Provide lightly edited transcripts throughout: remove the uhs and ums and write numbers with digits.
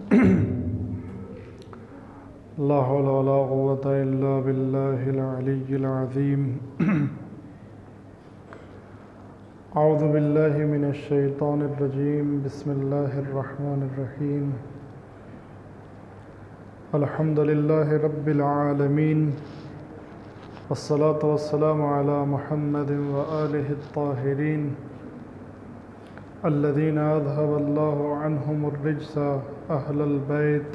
لا حول ولا قوة إلا بالله العلي العظيم أعوذ بالله من الشيطان الرجيم بسم الله الرحمن الرحيم الحمد لله رب العالمين والصلاة والسلام على محمد وآله الطاهرين الذين أذهب الله عنهم الرجس أهل البيت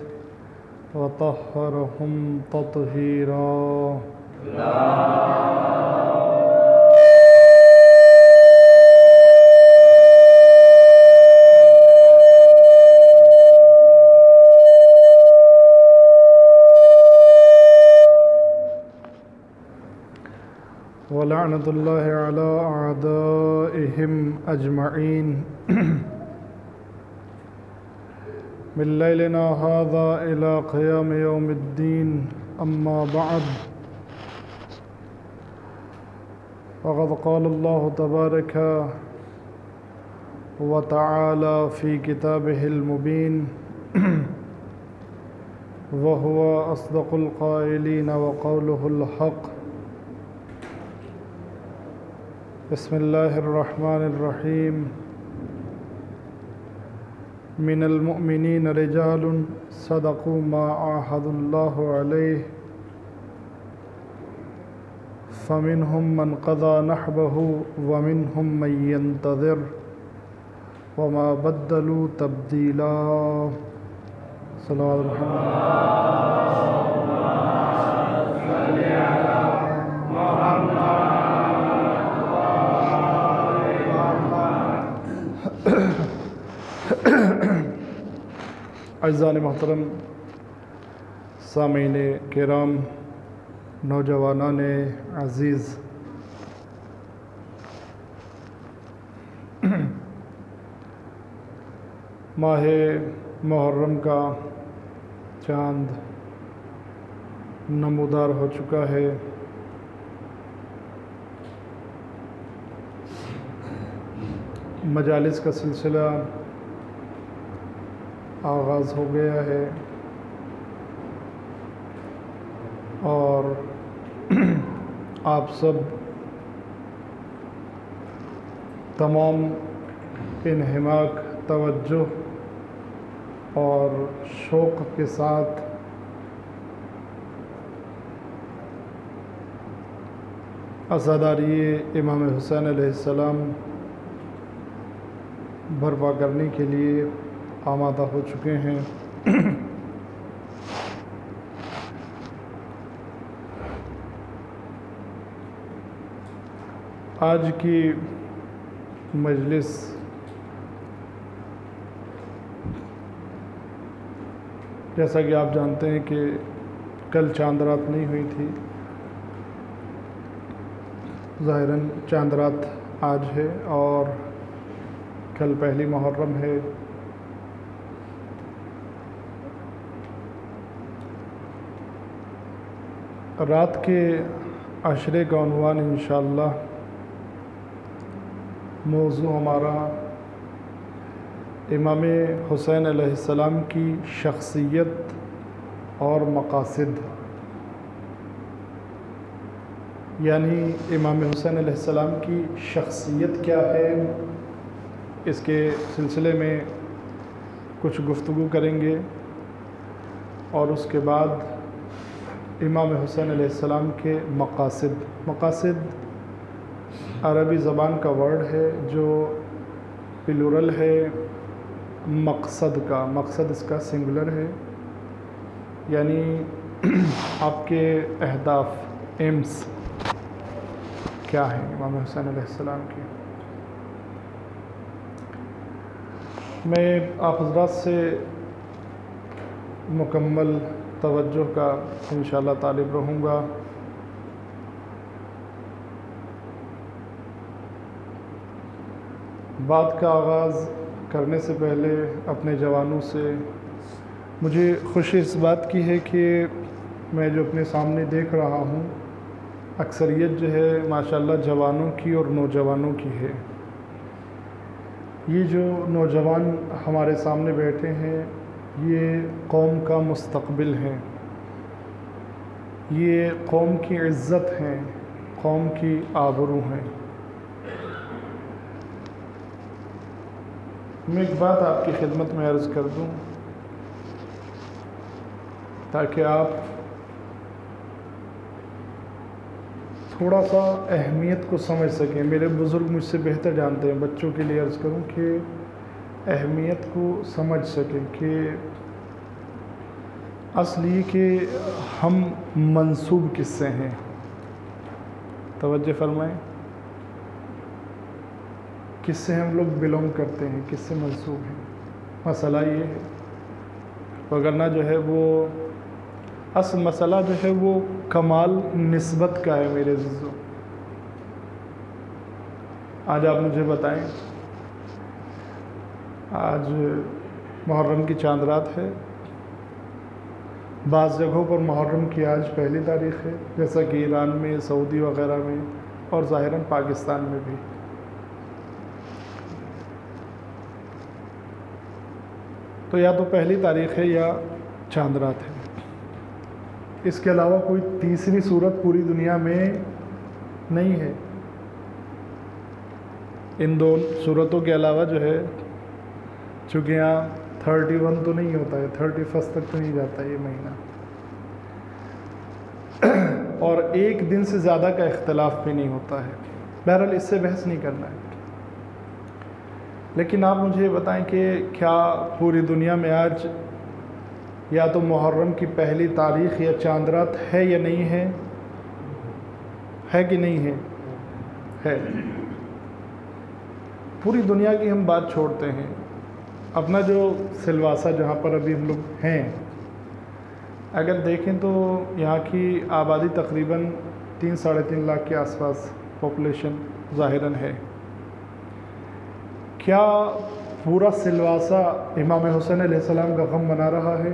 وطهرهم تطهيرا ولعنة الله على أعدائهم أجمعين من ليلنا هذا إلى قيام يوم الدين أما بعد فقد قال الله تبارك وتعالى في كتابه المبين وهو أصدق القائلين وقوله الحق بسم الله الرحمن الرحيم من المؤمنين رجال صدقوا ما عاهدوا الله عليه فمنهم من قضى نحبه ومنهم من ينتظر وما بدلوا تبديلا صلوات محمد اعزائے محترم سامعین کرام، نوجوانان عزیز، ماہ محرم کا چاند نمودار ہو چکا ہے۔ مجالس کا سلسلہ آغاز ہو گیا ہے اور آپ سب تمام انہماک، توجہ اور شوق کے ساتھ عزاداری امام حسین علیہ السلام برپا کرنے کے لیے آمادہ ہو چکے ہیں۔ آج کی مجلس جیسا کہ آپ جانتے ہیں کہ کل چاند رات نہیں ہوئی تھی، ظاہراً چاند رات آج ہے اور کل پہلی محرم ہے۔ رات کے عشرے کا عنوان انشاءاللہ موضوع ہمارا امام حسین علیہ السلام کی شخصیت اور مقاصد، یعنی امام حسین علیہ السلام کی شخصیت کیا ہے، اس کے سلسلے میں کچھ گفتگو کریں گے، اور اس کے بعد امام حسین علیہ السلام کے مقاصد عربی زبان کا ورڈ ہے جو پلورل ہے مقصد اس کا سنگولر ہے، یعنی آپ کے اہداف، ایمز کیا ہیں امام حسین علیہ السلام کی۔ میں آپ حضرات سے مکمل توجہ کا انشاءاللہ طالب رہوں گا۔ بات کا آغاز کرنے سے پہلے اپنے جوانوں سے مجھے خوشی اس بات کی ہے کہ میں جو اپنے سامنے دیکھ رہا ہوں اکثریت جو ہے ماشاءاللہ جوانوں کی اور نوجوانوں کی ہے۔ یہ جو نوجوان ہمارے سامنے بیٹھے ہیں یہ قوم کا مستقبل ہیں، یہ قوم کی عزت ہیں، قوم کی آبرو ہیں۔ میں ایک بات آپ کی خدمت میں عرض کر دوں تاکہ آپ تھوڑا سا اہمیت کو سمجھ سکیں۔ میرے بزرگ مجھ سے بہتر جانتے ہیں، بچوں کے لیے عرض کروں کہ اہمیت کو سمجھ سکیں کہ اصل یہ کہ ہم منسوب کس سے ہیں۔ توجہ فرمائیں، کس سے ہم لوگ بلونگ کرتے ہیں، کس سے منسوب ہیں۔ مسئلہ یہ ہے، وگرنہ جو ہے وہ اصل مسئلہ جو ہے وہ کمال نسبت کا ہے میرے عزیزو۔ آج آپ مجھے بتائیں، آج محرم کی چاند رات ہے، بعض جگہوں پر محرم کی آج پہلی تاریخ ہے، جیسا کہ ایران میں، سعودی وغیرہ میں، اور ظاہراً پاکستان میں بھی۔ تو یا تو پہلی تاریخ ہے یا چاند رات ہے، اس کے علاوہ کوئی تیسری صورت پوری دنیا میں نہیں ہے۔ ان دو صورتوں کے علاوہ جو ہے، چونکہ یہاں 31 تو نہیں ہوتا ہے، 31 تک تو نہیں جاتا یہ مہینہ، اور ایک دن سے زیادہ کا اختلاف بھی نہیں ہوتا ہے۔ بہرحال اس سے بحث نہیں کرنا ہے، لیکن آپ مجھے بتائیں کہ کیا پوری دنیا میں آج یا تو محرم کی پہلی تاریخ یا چاند رات ہے یا نہیں ہے؟ ہے کہ نہیں ہے؟ ہے۔ پوری دنیا کی ہم بات چھوڑتے ہیں، اپنا جو سلواسہ جہاں پر ابھی ہم لوگ ہیں، اگر دیکھیں تو یہاں کی آبادی تقریباً 3-3.5 لاکھ کے آس پاس پاپولیشن ظاہراً ہے۔ کیا پورا سلواسہ امام حسین علیہ السلام کا غم منا رہا ہے؟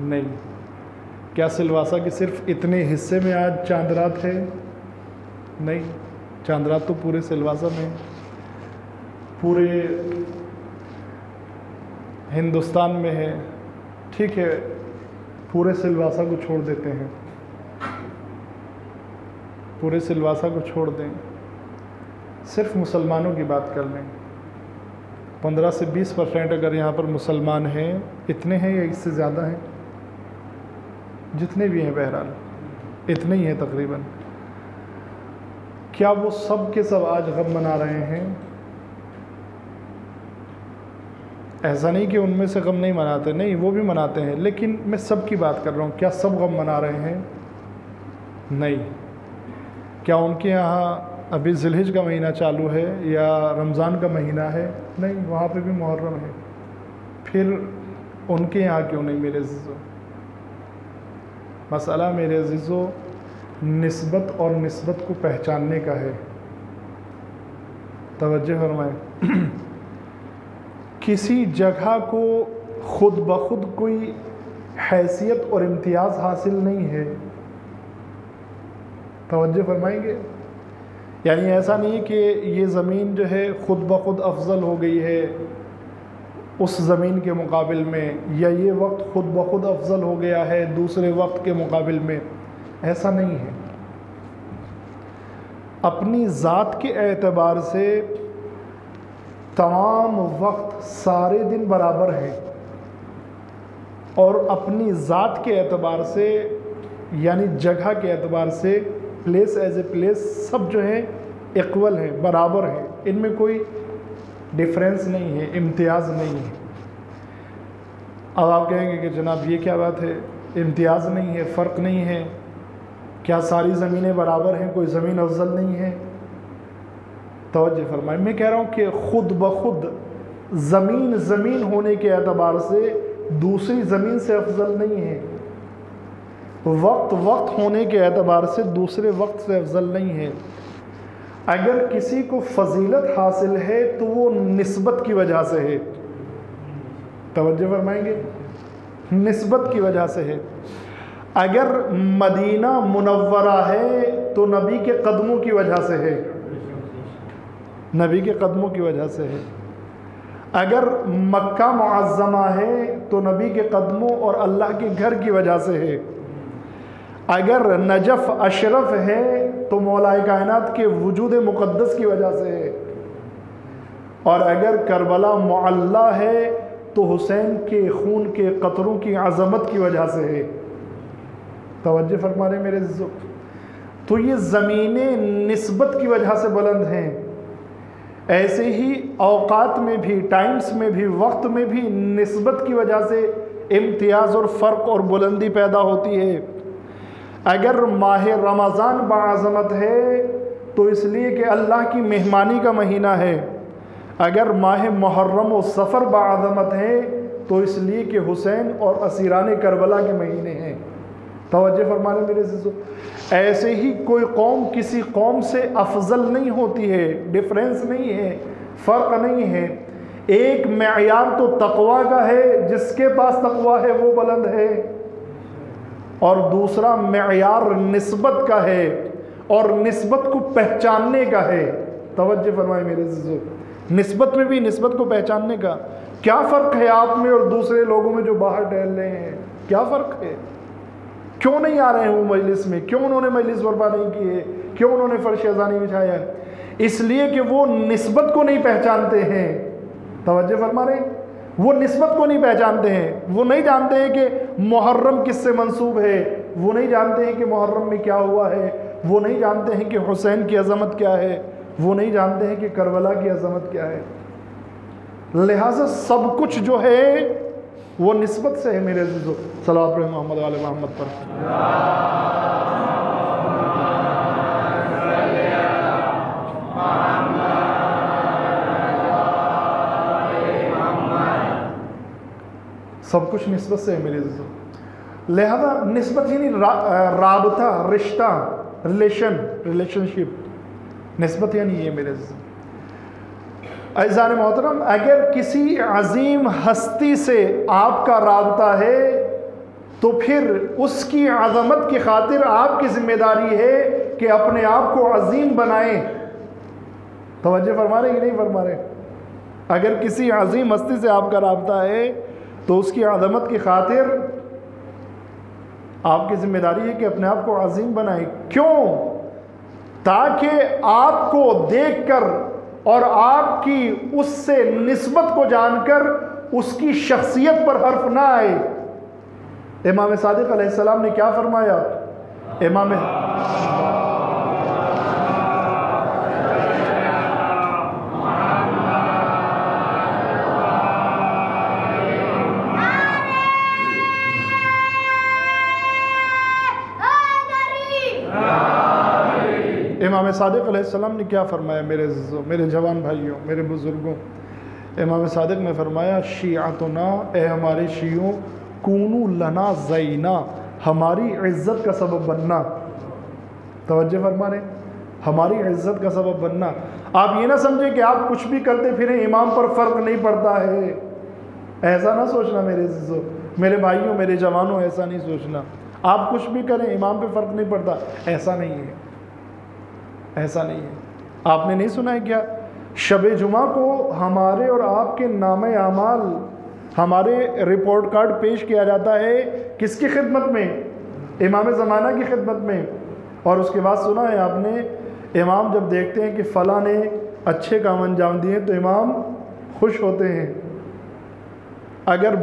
نہیں۔ کیا سلواسہ کے صرف اتنے حصے میں آج چاند رات ہے؟ نہیں، چاند رات تو پورے سلواسہ میں، پورے ہندوستان میں ہے۔ ٹھیک ہے، پورے سلواسہ کو چھوڑ دیتے ہیں، پورے سلواسہ کو چھوڑ دیں، صرف مسلمانوں کی بات کر لیں، 15 سے 20% اگر یہاں پر مسلمان ہیں، اتنے ہیں یا اس سے زیادہ ہیں، جتنے بھی ہیں بہرحال اتنے ہی ہیں تقریباً، کیا وہ سب کے سب آج غم منا رہے ہیں؟ ایسا نہیں کہ ان میں سے غم نہیں مناتے، نہیں، وہ بھی مناتے ہیں، لیکن میں سب کی بات کر رہا ہوں۔ کیا سب غم منا رہے ہیں؟ نہیں۔ کیا ان کے یہاں ابھی ذی الحجہ کا مہینہ چالو ہے یا رمضان کا مہینہ ہے؟ نہیں، وہاں پہ بھی محرم ہے۔ پھر ان کے یہاں کیوں نہیں میرے عزیزو؟ مسئلہ میرے عزیزو نسبت اور نسبت کو پہچاننے کا ہے۔ توجہ فرمائیں، کسی جگہ کو خود بخود کوئی حیثیت اور امتیاز حاصل نہیں ہے۔ توجہ فرمائیں گے، یعنی ایسا نہیں کہ یہ زمین جو ہے خود بخود افضل ہو گئی ہے اس زمین کے مقابل میں، یا یہ وقت خود بخود افضل ہو گیا ہے دوسرے وقت کے مقابل میں، ایسا نہیں ہے۔ اپنی ذات کے اعتبار سے تمام وقت سارے دن برابر ہیں، اور اپنی ذات کے اعتبار سے یعنی جگہ کے اعتبار سے پلیس ایز اے پلیس سب جو ہیں ایکول ہیں، برابر ہیں، ان میں کوئی ڈیفرنس نہیں ہے، امتیاز نہیں ہے۔ اب آپ کہیں گے کہ جناب یہ کیا بات ہے، امتیاز نہیں ہے، فرق نہیں ہے، کیا ساری زمینیں برابر ہیں، کوئی زمین افضل نہیں ہے؟ توجہ فرمائیں، میں کہہ رہا ہوں کہ خود بخود زمین زمین ہونے کے اعتبار سے دوسری زمین سے افضل نہیں ہے، وقت وقت ہونے کے اعتبار سے دوسرے وقت سے افضل نہیں ہے۔ اگر کسی کو فضیلت حاصل ہے تو وہ نسبت کی وجہ سے ہے۔ توجہ فرمائیں گے، نسبت کی وجہ سے ہے۔ اگر مدینہ منورہ ہے تو نبی کے قدموں کی وجہ سے ہے، نبی کے قدموں کی وجہ سے ہے۔ اگر مکہ معظمہ ہے تو نبی کے قدموں اور اللہ کے گھر کی وجہ سے ہے، اگر نجف اشرف ہے تو مولا کائنات کے وجود مقدس کی وجہ سے ہے، اور اگر کربلا معلی ہے تو حسین کے خون کے قطروں کی عظمت کی وجہ سے ہے۔ توجہ فرما رہے میرے عزیزو؟ تو یہ زمینیں نسبت کی وجہ سے بلند ہیں، ایسے ہی اوقات میں بھی، ٹائمز میں بھی، وقت میں بھی نسبت کی وجہ سے امتیاز اور فرق اور بلندی پیدا ہوتی ہے۔ اگر ماہ رمضان بعظمت ہے تو اس لیے کہ اللہ کی مہمانی کا مہینہ ہے، اگر ماہ محرم و صفر بعظمت ہے تو اس لیے کہ حسین اور اسیران کربلا کے مہینے ہیں۔ توجہ فرما لیں میرے عزیزو؟ ایسے ہی کوئی قوم کسی قوم سے افضل نہیں ہوتی ہے، ڈیفرنس نہیں ہے، فرق نہیں ہے۔ ایک معیار تو تقوی کا ہے، جس کے پاس تقوی ہے وہ بلند ہے، اور دوسرا معیار نسبت کا ہے اور نسبت کو پہچاننے کا ہے۔ توجہ فرمائے میرے عزیزو؟ نسبت میں بھی نسبت کو پہچاننے کا کیا فرق ہے آپ میں اور دوسرے لوگوں میں جو باہر ٹہل رہے ہیں؟ کیا فرق ہے؟ کیوں نہیں آ رہے ہیں وہ مجلس میں؟ کیوں انہوں نے مجلس برپا نہیں کی ہے؟ کیوں انہوں نے فرش اذانی بچھایا ہے؟ اس لیے کہ وہ نسبت کو نہیں پہچانتے ہیں۔ توجہ فرما رہے ہیں؟ وہ نسبت کو نہیں پہچانتے ہیں، وہ نہیں جانتے ہیں کہ محرم کس سے منسوب ہے، وہ نہیں جانتے ہیں کہ محرم میں کیا ہوا ہے، وہ نہیں جانتے ہیں کہ حسین کی عظمت کیا ہے، وہ نہیں جانتے ہیں کہ کربلا کی عظمت کیا ہے۔ لہٰذا سب کچھ جو ہے وہ نسبت سے ہے میرے عزیزو۔ صلوات پڑھیں محمد و آل محمد پر۔ سب کچھ نسبت سے ہے میرے عزیزو۔ لہذا نسبت یعنی رابطہ، رشتہ، ریلیشن شپ، نسبت یعنی یہ میرے عزیزو۔ عزیزان محترم، اگر کسی عظیم ہستی سے آپ کا رابطہ ہے تو پھر اس کی عظمت کی خاطر آپ کی ذمہ داری ہے کہ اپنے آپ کو عظیم بنائیں۔ توجہ فرما رہے کہ نہیں فرما رہے؟ اگر کسی عظیم ہستی سے آپ کا رابطہ ہے تو اس کی عظمت کی خاطر آپ کی ذمہ داری ہے کہ اپنے آپ کو عظیم بنائیں۔ کیوں؟ تاکہ آپ کو دیکھ کر اور آپ کی اس سے نسبت کو جان کر اس کی شخصیت پر حرف نہ آئے۔ امام صادق علیہ السلام نے کیا فرمایا؟ امام صادق علیہ السلام نے کیا فرمایا میرے عزیزوں، میرے جوان بھائیوں، میرے بزرگوں؟ امام صادق نے فرمایا شیعتنا، اے ہمارے شیعوں، کونو لنا زینا، ہماری عزت کا سبب بننا۔ توجہ فرما رہے؟ ہماری عزت کا سبب بننا۔ آپ یہ نہ سمجھیں کہ آپ کچھ بھی کرتے پھریں امام پر فرق نہیں پڑتا ہے، ایسا نہ سوچنا میرے عزیزوں، میرے بھائیوں، میرے جوانوں، ایسا نہیں سوچنا۔ آپ کچھ بھی کریں امام پہ فرق نہیں پڑتا، ایسا نہیں ہے، ایسا نہیں ہے۔ آپ نے نہیں سنا ہے کیا؟ شب جمعہ کو ہمارے اور آپ کے نام اعمال، ہمارے رپورٹ کارڈ پیش کیا جاتا ہے کس کی خدمت میں؟ امام زمانہ کی خدمت میں۔ اور اس کے بعد سنا ہے آپ نے، امام جب دیکھتے ہیں کہ فلاں نے اچھے کام انجام دیے تو امام خوش ہوتے ہیں، اگر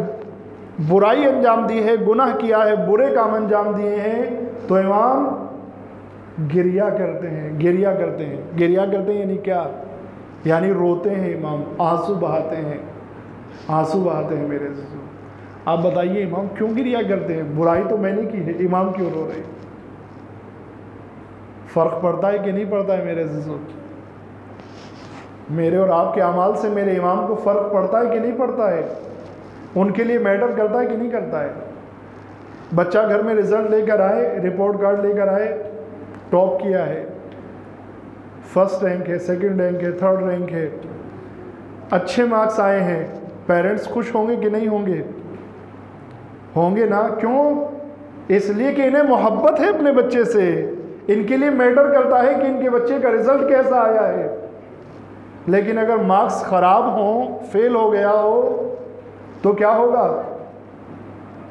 برائی انجام دی ہے، گناہ کیا ہے، برے کام انجام دیے ہیں تو امام گریا کرتے ہیں، گریا کرتے ہیں۔ گریا کرتے ہیں یعنی کیا؟ یعنی روتے ہیں امام، آنسو بہاتے ہیں، آنسو بہاتے ہیں میرے عزیزوں۔ آپ بتائیے امام کیوں گریا کرتے ہیں؟ برائی تو میں نے کی ہے، امام کیوں رو رہے ہیں؟ فرق پڑتا ہے کہ نہیں پڑتا ہے میرے عزیزوں؟ میرے اور آپ کے اعمال سے میرے امام کو فرق پڑتا ہے کہ نہیں پڑتا ہے؟ ان کے لیے میٹر کرتا ہے کہ نہیں کرتا ہے؟ بچہ گھر میں رزلٹ لے کر آئے، رپورٹ کارڈ لے کر آئے، ٹاپ کیا ہے، فرسٹ رینک ہے، سیکنڈ رینک ہے، تھرڈ رینک ہے، اچھے مارکس آئے ہیں، پیرنٹس خوش ہوں گے کہ نہیں ہوں گے؟ ہوں گے نا؟ کیوں؟ اس لیے کہ انہیں محبت ہے اپنے بچے سے، ان کے لیے میٹر کرتا ہے کہ ان کے بچے کا رزلٹ کیسا آیا ہے۔ لیکن اگر مارکس خراب ہوں، فیل ہو گیا ہو تو کیا ہوگا؟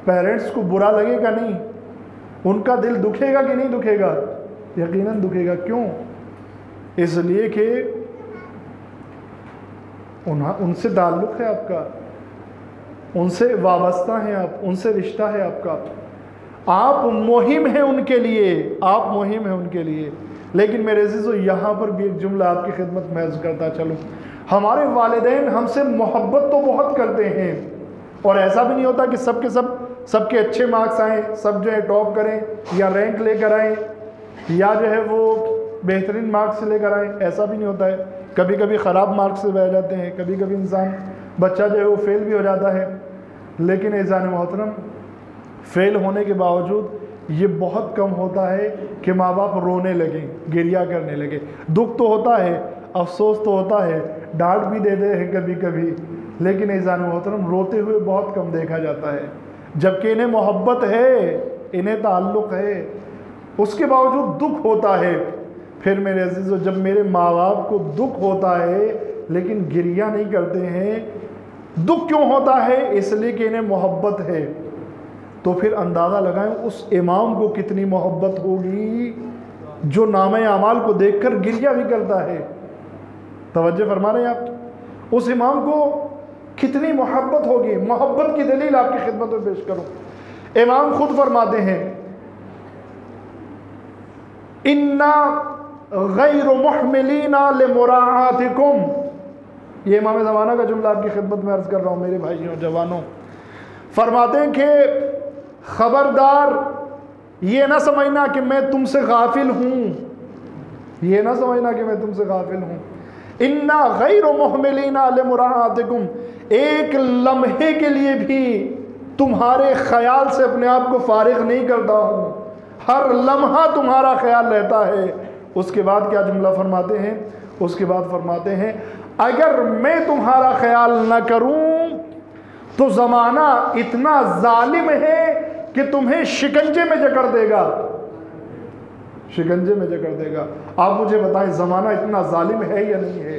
پیرنٹس کو برا لگے گا نہیں؟ ان کا دل دکھے گا کہ نہیں دکھے گا؟ یقیناً دکھے گا۔ کیوں؟ اس لیے کہ ان سے تعلق ہے آپ کا، ان سے وابستہ ہیں آپ، ان سے رشتہ ہے آپ کا، آپ مہم ہیں ان کے لیے، آپ مہم ہیں ان کے لیے۔ لیکن میرے عزیزو یہاں پر بھی ایک جملہ آپ کی خدمت میں عرض کرتا چلوں، ہمارے والدین ہم سے محبت تو بہت کرتے ہیں، اور ایسا بھی نہیں ہوتا کہ سب کے اچھے مارکس آئیں، سب جو ہے ٹاپ کریں یا رینک لے کر آئیں یا جو ہے وہ بہترین مارکس لے کر آئیں، ایسا بھی نہیں ہوتا ہے۔ کبھی کبھی خراب مارکس سے بہ جاتے ہیں، کبھی کبھی بچہ جو ہے وہ فیل بھی ہو جاتا ہے۔ لیکن اعزان محترم، فیل ہونے کے باوجود یہ بہت کم ہوتا ہے کہ ماں باپ رونے لگیں، گریہ کرنے لگے۔ دکھ تو ہوتا ہے، افسوس تو ہوتا ہے، ڈانٹ بھی دیتے ہیں کبھی کبھی، لیکن اعزان محترم روتے ہوئے بہت کم دیکھا جاتا ہے۔ جبکہ انہیں محبت ہے، انہیں تعلق ہے، اس کے باوجود دکھ ہوتا ہے۔ پھر میرے عزیزو، جب میرے ماں باپ کو دکھ ہوتا ہے لیکن گریہ نہیں کرتے ہیں، دکھ کیوں ہوتا ہے؟ اس لیے کہ انہیں محبت ہے۔ تو پھر اندازہ لگائیں اس امام کو کتنی محبت ہوگی جو نامہ اعمال کو دیکھ کر گریہ بھی کرتا ہے۔ توجہ فرما رہے ہیں آپ؟ اس امام کو کتنی محبت ہوگی۔ محبت کی دلیل آپ کی خدمت میں پیش کروں، امام خود فرماتے ہیں اِنَّا غَيْرُ مُحْمِلِينَ لِمُرَاعَاتِكُمْ، یہ امام زمانہ کا جملہ آپ کی خدمت میں عرض کر رہا ہوں میرے بھائیوں جوانوں۔ فرماتے ہیں کہ خبردار یہ نہ سمجھنا کہ میں تم سے غافل ہوں، یہ نہ سمجھنا کہ میں تم سے غافل ہوں۔ اِنَّا غَيْرُ مُحْمِلِينَ لِمُرَاعَاتِكُمْ، ایک لمحے کے لیے بھی تمہارے خیال سے اپنے آپ کو فارغ نہیں کرتا ہوں، ہر لمحہ تمہارا خیال رہتا ہے۔ اس کے بعد کیا جملہ فرماتے ہیں؟ اس کے بعد فرماتے ہیں اگر میں تمہارا خیال نہ کروں تو زمانہ اتنا ظالم ہے کہ تمہیں شکنجے میں جکڑ دے گا، شکنجے میں جکڑ دے گا۔ آپ مجھے بتائیں زمانہ اتنا ظالم ہے یا نہیں ہے؟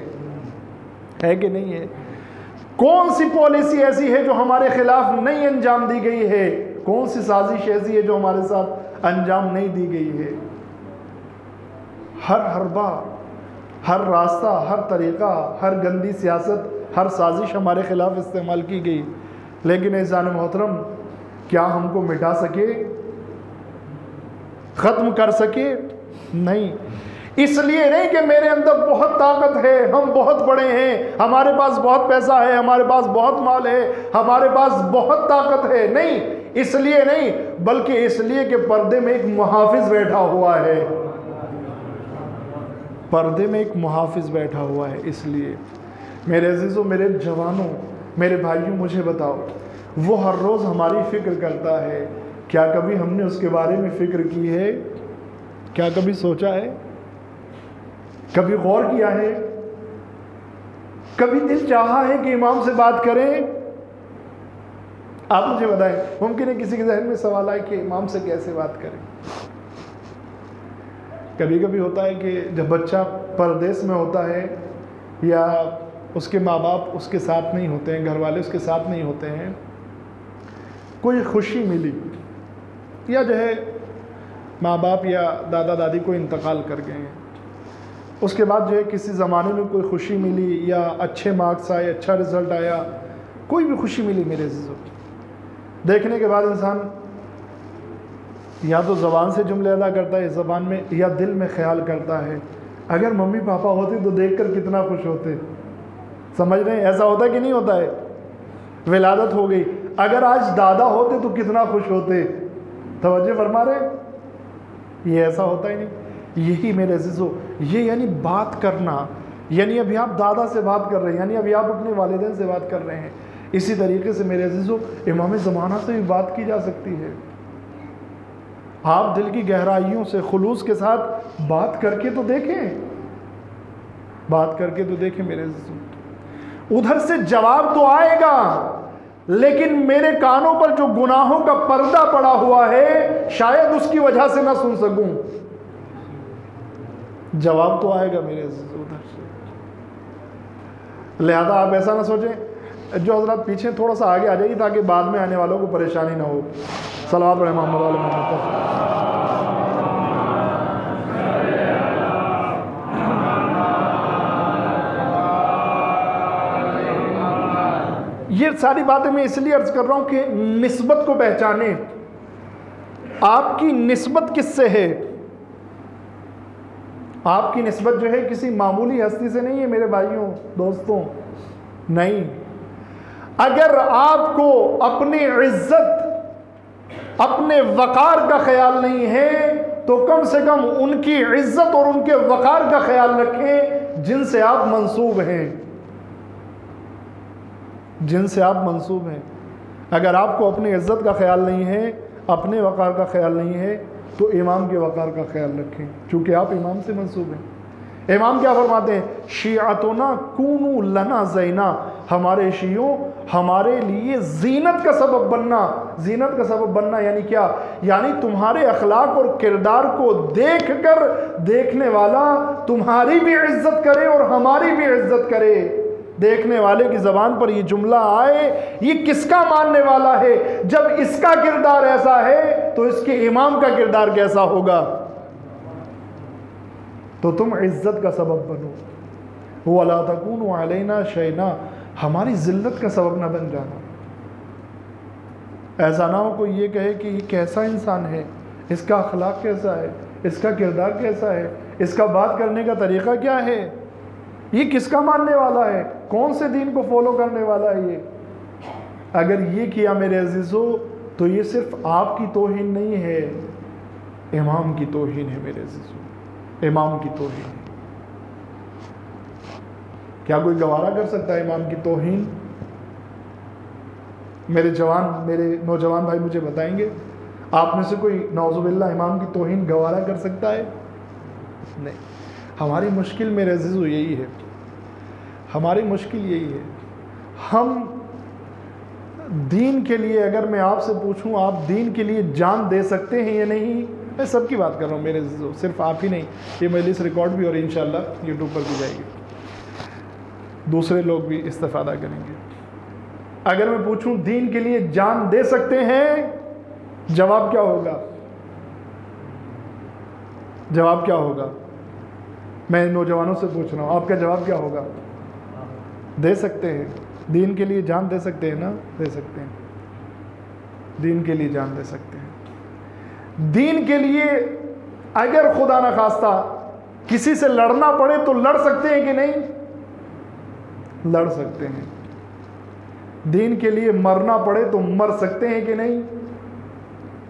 ہے کہ نہیں ہے؟ کون سی پالیسی ایسی ہے جو ہمارے خلاف نہیں انجام دی گئی ہے؟ کون سی سازش ایسی ہے جو ہمارے ساتھ انجام نہیں دی گئی ہے؟ ہر حربہ، ہر راستہ، ہر طریقہ، ہر گندی سیاست، ہر سازش ہمارے خلاف استعمال کی گئی، لیکن اعزان محترم کیا ہم کو مٹا سکے، ختم کر سکے؟ نہیں۔ اس لیے نہیں کہ میرے اندر بہت طاقت ہے، ہم بہت بڑے ہیں، ہمارے پاس بہت پیسہ ہے، ہمارے پاس بہت مال ہے، ہمارے پاس بہت طاقت ہے، نہیں، اس لیے نہیں، بلکہ اس لیے کہ پردے میں ایک محافظ بیٹھا ہوا ہے، پردے میں ایک محافظ بیٹھا ہوا ہے۔ اس لیے میرے عزیزوں، میرے جوانوں، میرے بھائیوں، مجھے بتاؤ، وہ ہر روز ہماری فکر کرتا ہے، کیا کبھی ہم نے اس کے بارے میں فکر کی ہے؟ کیا کبھی سوچا ہے؟ کبھی غور کیا ہے؟ کبھی دل چاہا ہے کہ امام سے بات کریں؟ آپ مجھے بتائیں، ممکن ہے کسی کے ذہن میں سوال آئے کہ امام سے کیسے بات کریں؟ کبھی کبھی ہوتا ہے کہ جب بچہ پردیس میں ہوتا ہے یا اس کے ماں باپ اس کے ساتھ نہیں ہوتے ہیں، گھر والے اس کے ساتھ نہیں ہوتے ہیں، کوئی خوشی ملی یا جو ہے ماں باپ یا دادا دادی کو انتقال کر گئے ہیں، اس کے بعد جو ہے کسی زمانے میں کوئی خوشی ملی یا اچھے مارکس آئے، اچھا رزلٹ آیا، کوئی بھی خوشی ملی میرے عزیزوں، دیکھنے کے بعد انسان یا تو زبان سے جملے ادا کرتا ہے زبان میں، یا دل میں خیال کرتا ہے اگر ممی پاپا ہوتے تو دیکھ کر کتنا خوش ہوتے۔ سمجھ رہے ہیں؟ ایسا ہوتا ہے کہ نہیں ہوتا ہے؟ ولادت ہو گئی، اگر آج دادا ہوتے تو کتنا خوش ہوتے۔ توجہ فرما رہے؟ یہ ایسا ہوتا ہی نہیں۔ یہی میرے عزیزو، یہ یعنی بات کرنا، یعنی ابھی آپ دادا سے بات کر رہے ہیں، یعنی ابھی آپ اپنے والدین سے بات کر رہے ہیں۔ اسی طریقے سے میرے عزیزو امام زمانہ سے بھی بات کی جا سکتی ہے۔ آپ دل کی گہرائیوں سے خلوص کے ساتھ بات کر کے تو دیکھیں، بات کر کے تو دیکھیں میرے عزیزو۔ ادھر سے جواب تو آئے گا، لیکن میرے کانوں پر جو گناہوں کا پردہ پڑا ہوا ہے شاید اس کی وجہ سے نہ سن سکوں۔ جواب تو آئے گا میرے عزیزو ادھر سے۔ لہذا آپ ایسا نہ سوچیں، جو حضرات پیچھے تھوڑا سا آگے آ جائیے تاکہ بعد میں آنے والوں کو پریشانی نہ ہو۔ صلوات پڑھیں محمد علیہ محمد۔ یہ ساری باتیں میں اس لیے عرض کر رہا ہوں کہ نسبت کو پہچانیں، آپ کی نسبت کس سے ہے؟ آپ کی نسبت جو ہے کسی معمولی ہستی سے نہیں ہے میرے بھائیوں دوستوں، نہیں۔ اگر آپ کو اپنی عزت، اپنے وقار کا خیال نہیں ہے تو کم سے کم ان کی عزت اور ان کے وقار کا خیال رکھیں جن سے آپ منسوب ہیں، جن سے آپ منسوب ہیں۔ اگر آپ کو اپنی عزت کا خیال نہیں ہے، اپنے وقار کا خیال نہیں ہے، تو امام کے وقار کا خیال رکھیں، چونکہ آپ امام سے منسوب ہیں۔ امام کیا فرماتے ہیں؟ شیعتنا کونو لنا زینا، ہمارے شیعوں ہمارے لیے زینت کا سبب بننا۔ زینت کا سبب بننا یعنی کیا؟ یعنی تمہارے اخلاق اور کردار کو دیکھ کر دیکھنے والا تمہاری بھی عزت کرے اور ہماری بھی عزت کرے۔ دیکھنے والے کی زبان پر یہ جملہ آئے، یہ کس کا ماننے والا ہے؟ جب اس کا کردار ایسا ہے تو اس کے امام کا کردار کیسا ہوگا؟ تو تم عزت کا سبب بنو۔ وَلَا تَكُونُوا عَلَيْنَا شَيْنَا، ہماری ذلت کا سبب نہ بن جانا۔ ایسا نہ ہو کوئی یہ کہے کہ یہ کیسا انسان ہے، اس کا اخلاق کیسا ہے، اس کا کردار کیسا ہے، اس کا بات کرنے کا طریقہ کیا ہے، یہ کس کا ماننے والا ہے، کون سے دین کو فالو کرنے والا ہے یہ۔ اگر یہ کیا میرے عزیزو تو یہ صرف آپ کی توہین نہیں ہے، امام کی توہین ہے میرے عزیزو، امام کی توہین ہے۔ کیا کوئی گوارا کر سکتا ہے امام کی توہین؟ میرے نوجوان بھائی مجھے بتائیں گے، آپ میں سے کوئی نعوذ باللہ امام کی توہین گوارا کر سکتا ہے؟ نہیں۔ ہماری مشکل میرے عزیزو یہی ہے، ہماری مشکل یہی ہے، ہم دین کے لیے، اگر میں آپ سے پوچھوں آپ دین کے لیے جان دے سکتے ہیں یا نہیں؟ میں سب کی بات کر رہا ہوں میرے عزیزو، صرف آپ ہی نہیں، یہ مجلس ریکارڈ بھی اور انشاءاللہ یوٹیوب پر بھی جائے گی، دوسرے لوگ بھی استفادہ کریں گے۔ اگر میں پوچھوں دین کے لیے جان دے سکتے ہیں، جواب کیا ہوگا؟ جواب کیا ہوگا؟ میں نوجوانوں سے پوچھ رہا ہوں، آپ کا جواب کیا ہوگا؟ دے سکتے ہیں، دین کے لیے جان دے سکتے ہیں نا؟ دے سکتے ہیں، دین کے لیے جان دے سکتے ہیں۔ دین کے لیے اگر خدا نہ خواستہ کسی سے لڑنا پڑے تو لڑ سکتے ہیں کہ نہیں؟ لڑ سکتے ہیں۔ دین کے لیے مرنا پڑے تو مر سکتے ہیں کہ نہیں؟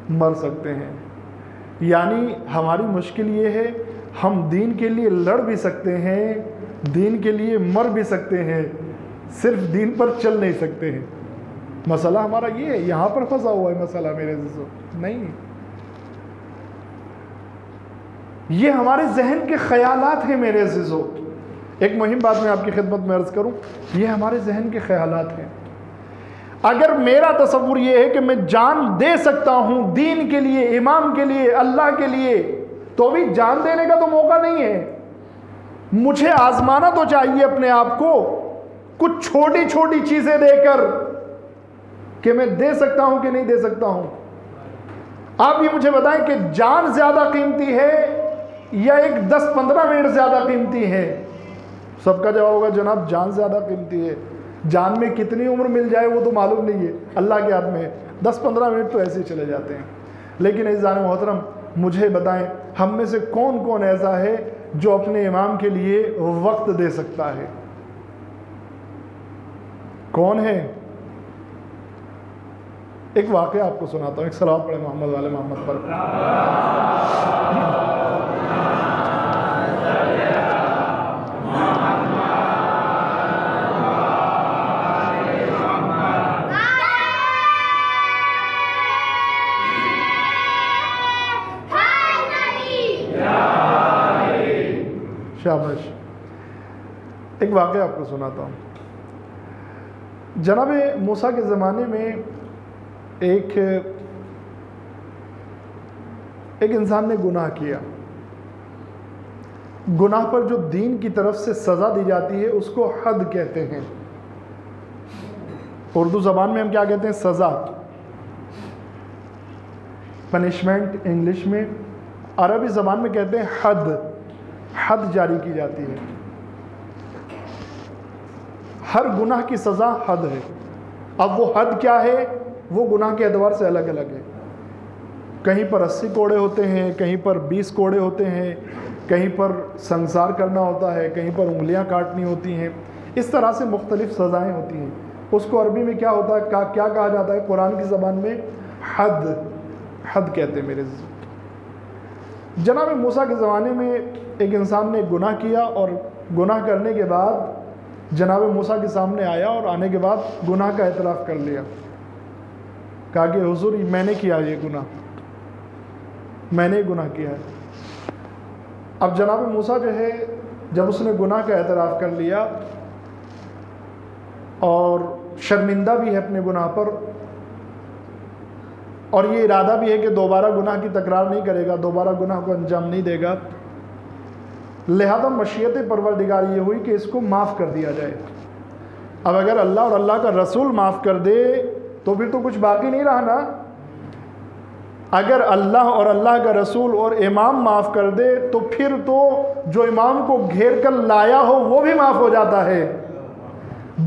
مر سکتے ہیں۔ یعنی ہماری مشکل یہ ہے، ہم دین کے لیے لڑ بھی سکتے ہیں، دین کے لیے مر بھی سکتے ہیں، صرف دین پر چل نہیں سکتے ہیں۔ مسئلہ ہمارا یہ ہے، یہاں پر پھنسا ہوا ہے مسئلہ میرے عزیزو، نہیں۔ یہ ہمارے ذہن کے خیالات ہیں میرے عزیزو۔ ایک مہم بات میں آپ کی خدمت میں عرض کروں، یہ ہمارے ذہن کے خیالات ہیں۔ اگر میرا تصور یہ ہے کہ میں جان دے سکتا ہوں دین کے لیے، امام کے لیے، اللہ کے لیے، تو بھی جان دینے کا تو موقع نہیں ہے۔ مجھے آزمانا تو چاہیے اپنے آپ کو کچھ چھوٹی چھوٹی چیزیں دے کر کہ میں دے سکتا ہوں کہ نہیں دے سکتا ہوں۔ آپ یہ مجھے بتائیں کہ جان زیادہ قیمتی ہے یا ایک 10-15 منٹ زیادہ قیمتی ہے؟ سب کا جواب ہوگا جناب جان زیادہ قیمتی ہے۔ جان میں کتنی عمر مل جائے وہ تو معلوم نہیں ہے، اللہ کے ہاتھ میں ہے۔ 10-15 منٹ تو ایسے ہی چلے جاتے ہیں۔ لیکن عزیزان محترم مجھے بتائیں، ہم میں سے کون کون ایسا ہے جو اپنے امام کے لیے وقت دے سکتا ہے؟ کون ہے؟ ایک واقعہ آپ کو سناتا ہوں، ایک صلوات پڑھیں محمد والے محمد پر۔ شاباش۔ ایک واقعہ آپ کو سناتا ہوں۔ جناب موسیٰ کے زمانے میں ایک انسان نے گناہ کیا، گناہ پر جو دین کی طرف سے سزا دی جاتی ہے اس کو حد کہتے ہیں. اردو زبان میں ہم کیا کہتے ہیں؟ سزا، پنشمنٹ انگلش میں. عربی زبان میں کہتے ہیں حد. حد جاری کی جاتی ہے. ہر گناہ کی سزا حد ہے. اب وہ حد کیا ہے؟ وہ گناہ کے اعتبار سے الگ الگ ہے. کہیں پر 80 کوڑے ہوتے ہیں، کہیں پر 20 کوڑے ہوتے ہیں، کہیں پر سنسار کرنا ہوتا ہے، کہیں پر انگلیاں کاٹنی ہوتی ہیں. اس طرح سے مختلف سزائیں ہوتی ہیں. اس کو عربی میں کیا ہوتا ہے، کیا کہا جاتا ہے؟ قرآن کی زبان میں حد. حد کہتے ہیں میرے جناب موسیٰ کے زمانے میں ایک انسان نے گناہ کیا، اور گناہ کرنے کے بعد جناب موسیٰ کے سامنے آیا، اور آنے کے بعد گناہ کا اعتراف کر لیا. کہا کہ حضور میں نے کیا یہ گناہ، میں نے گناہ کیا ہے. اب جناب موسیٰ جو ہے جب اس نے گناہ کا اعتراف کر لیا اور شرمندہ بھی ہے اپنے گناہ پر، اور یہ ارادہ بھی ہے کہ دوبارہ گناہ کی تکرار نہیں کرے گا، دوبارہ گناہ کو انجام نہیں دے گا، لہذا مشیت پروردگار یہ ہوئی کہ اس کو معاف کر دیا جائے. اب اگر اللہ اور اللہ کا رسول معاف کر دے تو پھر تو کچھ باقی نہیں رہا نا. اگر اللہ اور اللہ کا رسول اور امام معاف کر دے تو پھر تو جو امام کو گھیر کر لایا ہو وہ بھی معاف ہو جاتا ہے،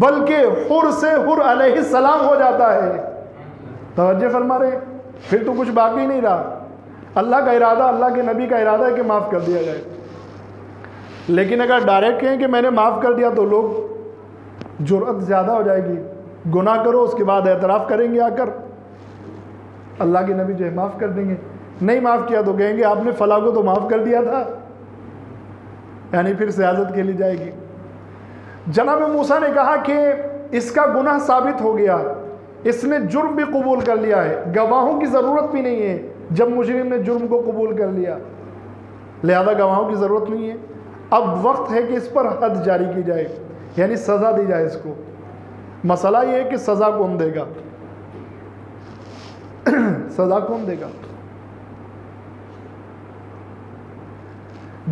بلکہ حر سے حر علیہ السلام ہو جاتا ہے. توجہ فرما رہے؟ پھر تو کچھ باقی نہیں رہا. اللہ کا ارادہ، اللہ کے نبی کا ارادہ ہے کہ معاف کر دیا جائے. لیکن اگر ڈائریکٹ کہیں کہ میں نے معاف کر دیا تو لوگ جرأت زیادہ ہو جائے گی. گناہ کرو اس کے بعد اعتراف کریں گے آ کر، اللہ کے نبی جو ہے معاف کر دیں گے. نہیں معاف کیا تو کہیں گے آپ نے فلاں کو تو معاف کر دیا تھا، یعنی پھر سیاست کے لیے جائے گی. جناب موسیٰ نے کہا کہ اس کا گناہ ثابت ہو گیا، اس نے جرم بھی قبول کر لیا ہے، گواہوں کی ضرورت بھی نہیں ہے. جب مجرم نے جرم کو قبول کر لیا لہذا گواہوں کی ضرورت نہیں ہے. اب وقت ہے کہ اس پر حد جاری کی جائے، یعنی سزا دی جائے اس کو. مسئلہ یہ ہے کہ سزا کون دے گا؟ سزا کون دے گا؟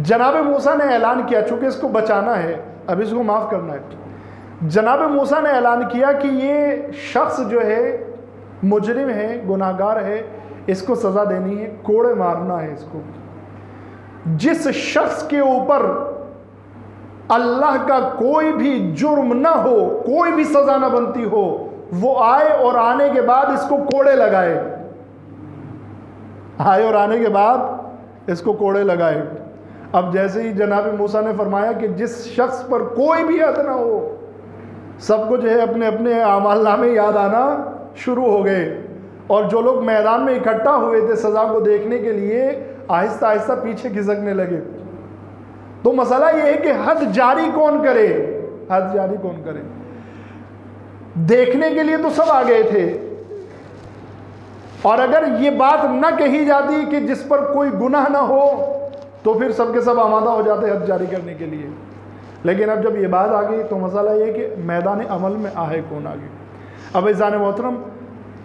جناب موسیٰ نے اعلان کیا، چونکہ اس کو بچانا ہے، اب اس کو معاف کرنا ہے. جناب موسیٰ نے اعلان کیا کہ یہ شخص جو ہے مجرم ہے، گناہگار ہے، اس کو سزا دینی ہے، کوڑے مارنا ہے اس کو. جس شخص کے اوپر اللہ کا کوئی بھی جرم نہ ہو، کوئی بھی سزا نہ بنتی ہو، وہ آئے اور آنے کے بعد اس کو کوڑے لگائے. آئے اور آنے کے بعد اس کو کوڑے لگائے. اب جیسے ہی جناب موسیٰ نے فرمایا کہ جس شخص پر کوئی بھی حد نہ ہو، سب کو جو ہے اپنے اپنے اعمال نامے یاد آنا شروع ہو گئے، اور جو لوگ میدان میں اکٹھا ہوئے تھے سزا کو دیکھنے کے لیے آہستہ آہستہ پیچھے کھسکنے لگے. تو مسئلہ یہ ہے کہ حد جاری کون کرے؟ حد جاری کون کرے؟ دیکھنے کے لیے تو سب آ گئے تھے، اور اگر یہ بات نہ کہی جاتی کہ جس پر کوئی گناہ نہ ہو تو پھر سب کے سب آمادہ ہو جاتے حد جاری کرنے کے لیے. لیکن اب جب یہ بات آ گئی تو مسئلہ یہ ہے کہ میدان عمل میں آئے کون آگے. اب عزیزان محترم،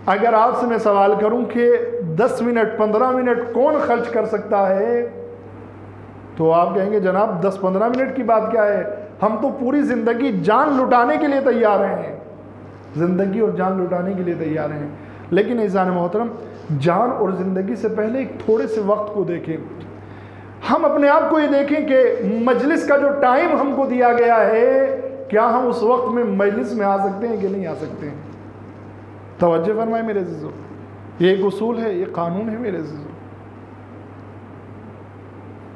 اگر آپ سے میں سوال کروں کہ 10 منٹ 15 منٹ کون خرچ کر سکتا ہے، تو آپ کہیں گے جناب 10-15 منٹ کی بات کیا ہے، ہم تو پوری زندگی جان لٹانے کے لیے تیار ہیں، زندگی اور جان لٹانے کے لیے تیار ہیں. لیکن عزیزان محترم، جان اور زندگی سے پہلے ایک تھوڑے سے وقت کو دیکھیں. ہم اپنے آپ کو یہ دیکھیں کہ مجلس کا جو ٹائم ہم کو دیا گیا ہے، کیا ہم اس وقت میں مجلس میں آ سکتے ہیں کہ نہیں آ سکتے ہیں؟ توجہ فرمائے میرے عزیزو، یہ ایک اصول ہے، یہ قانون ہے میرے عزیزو.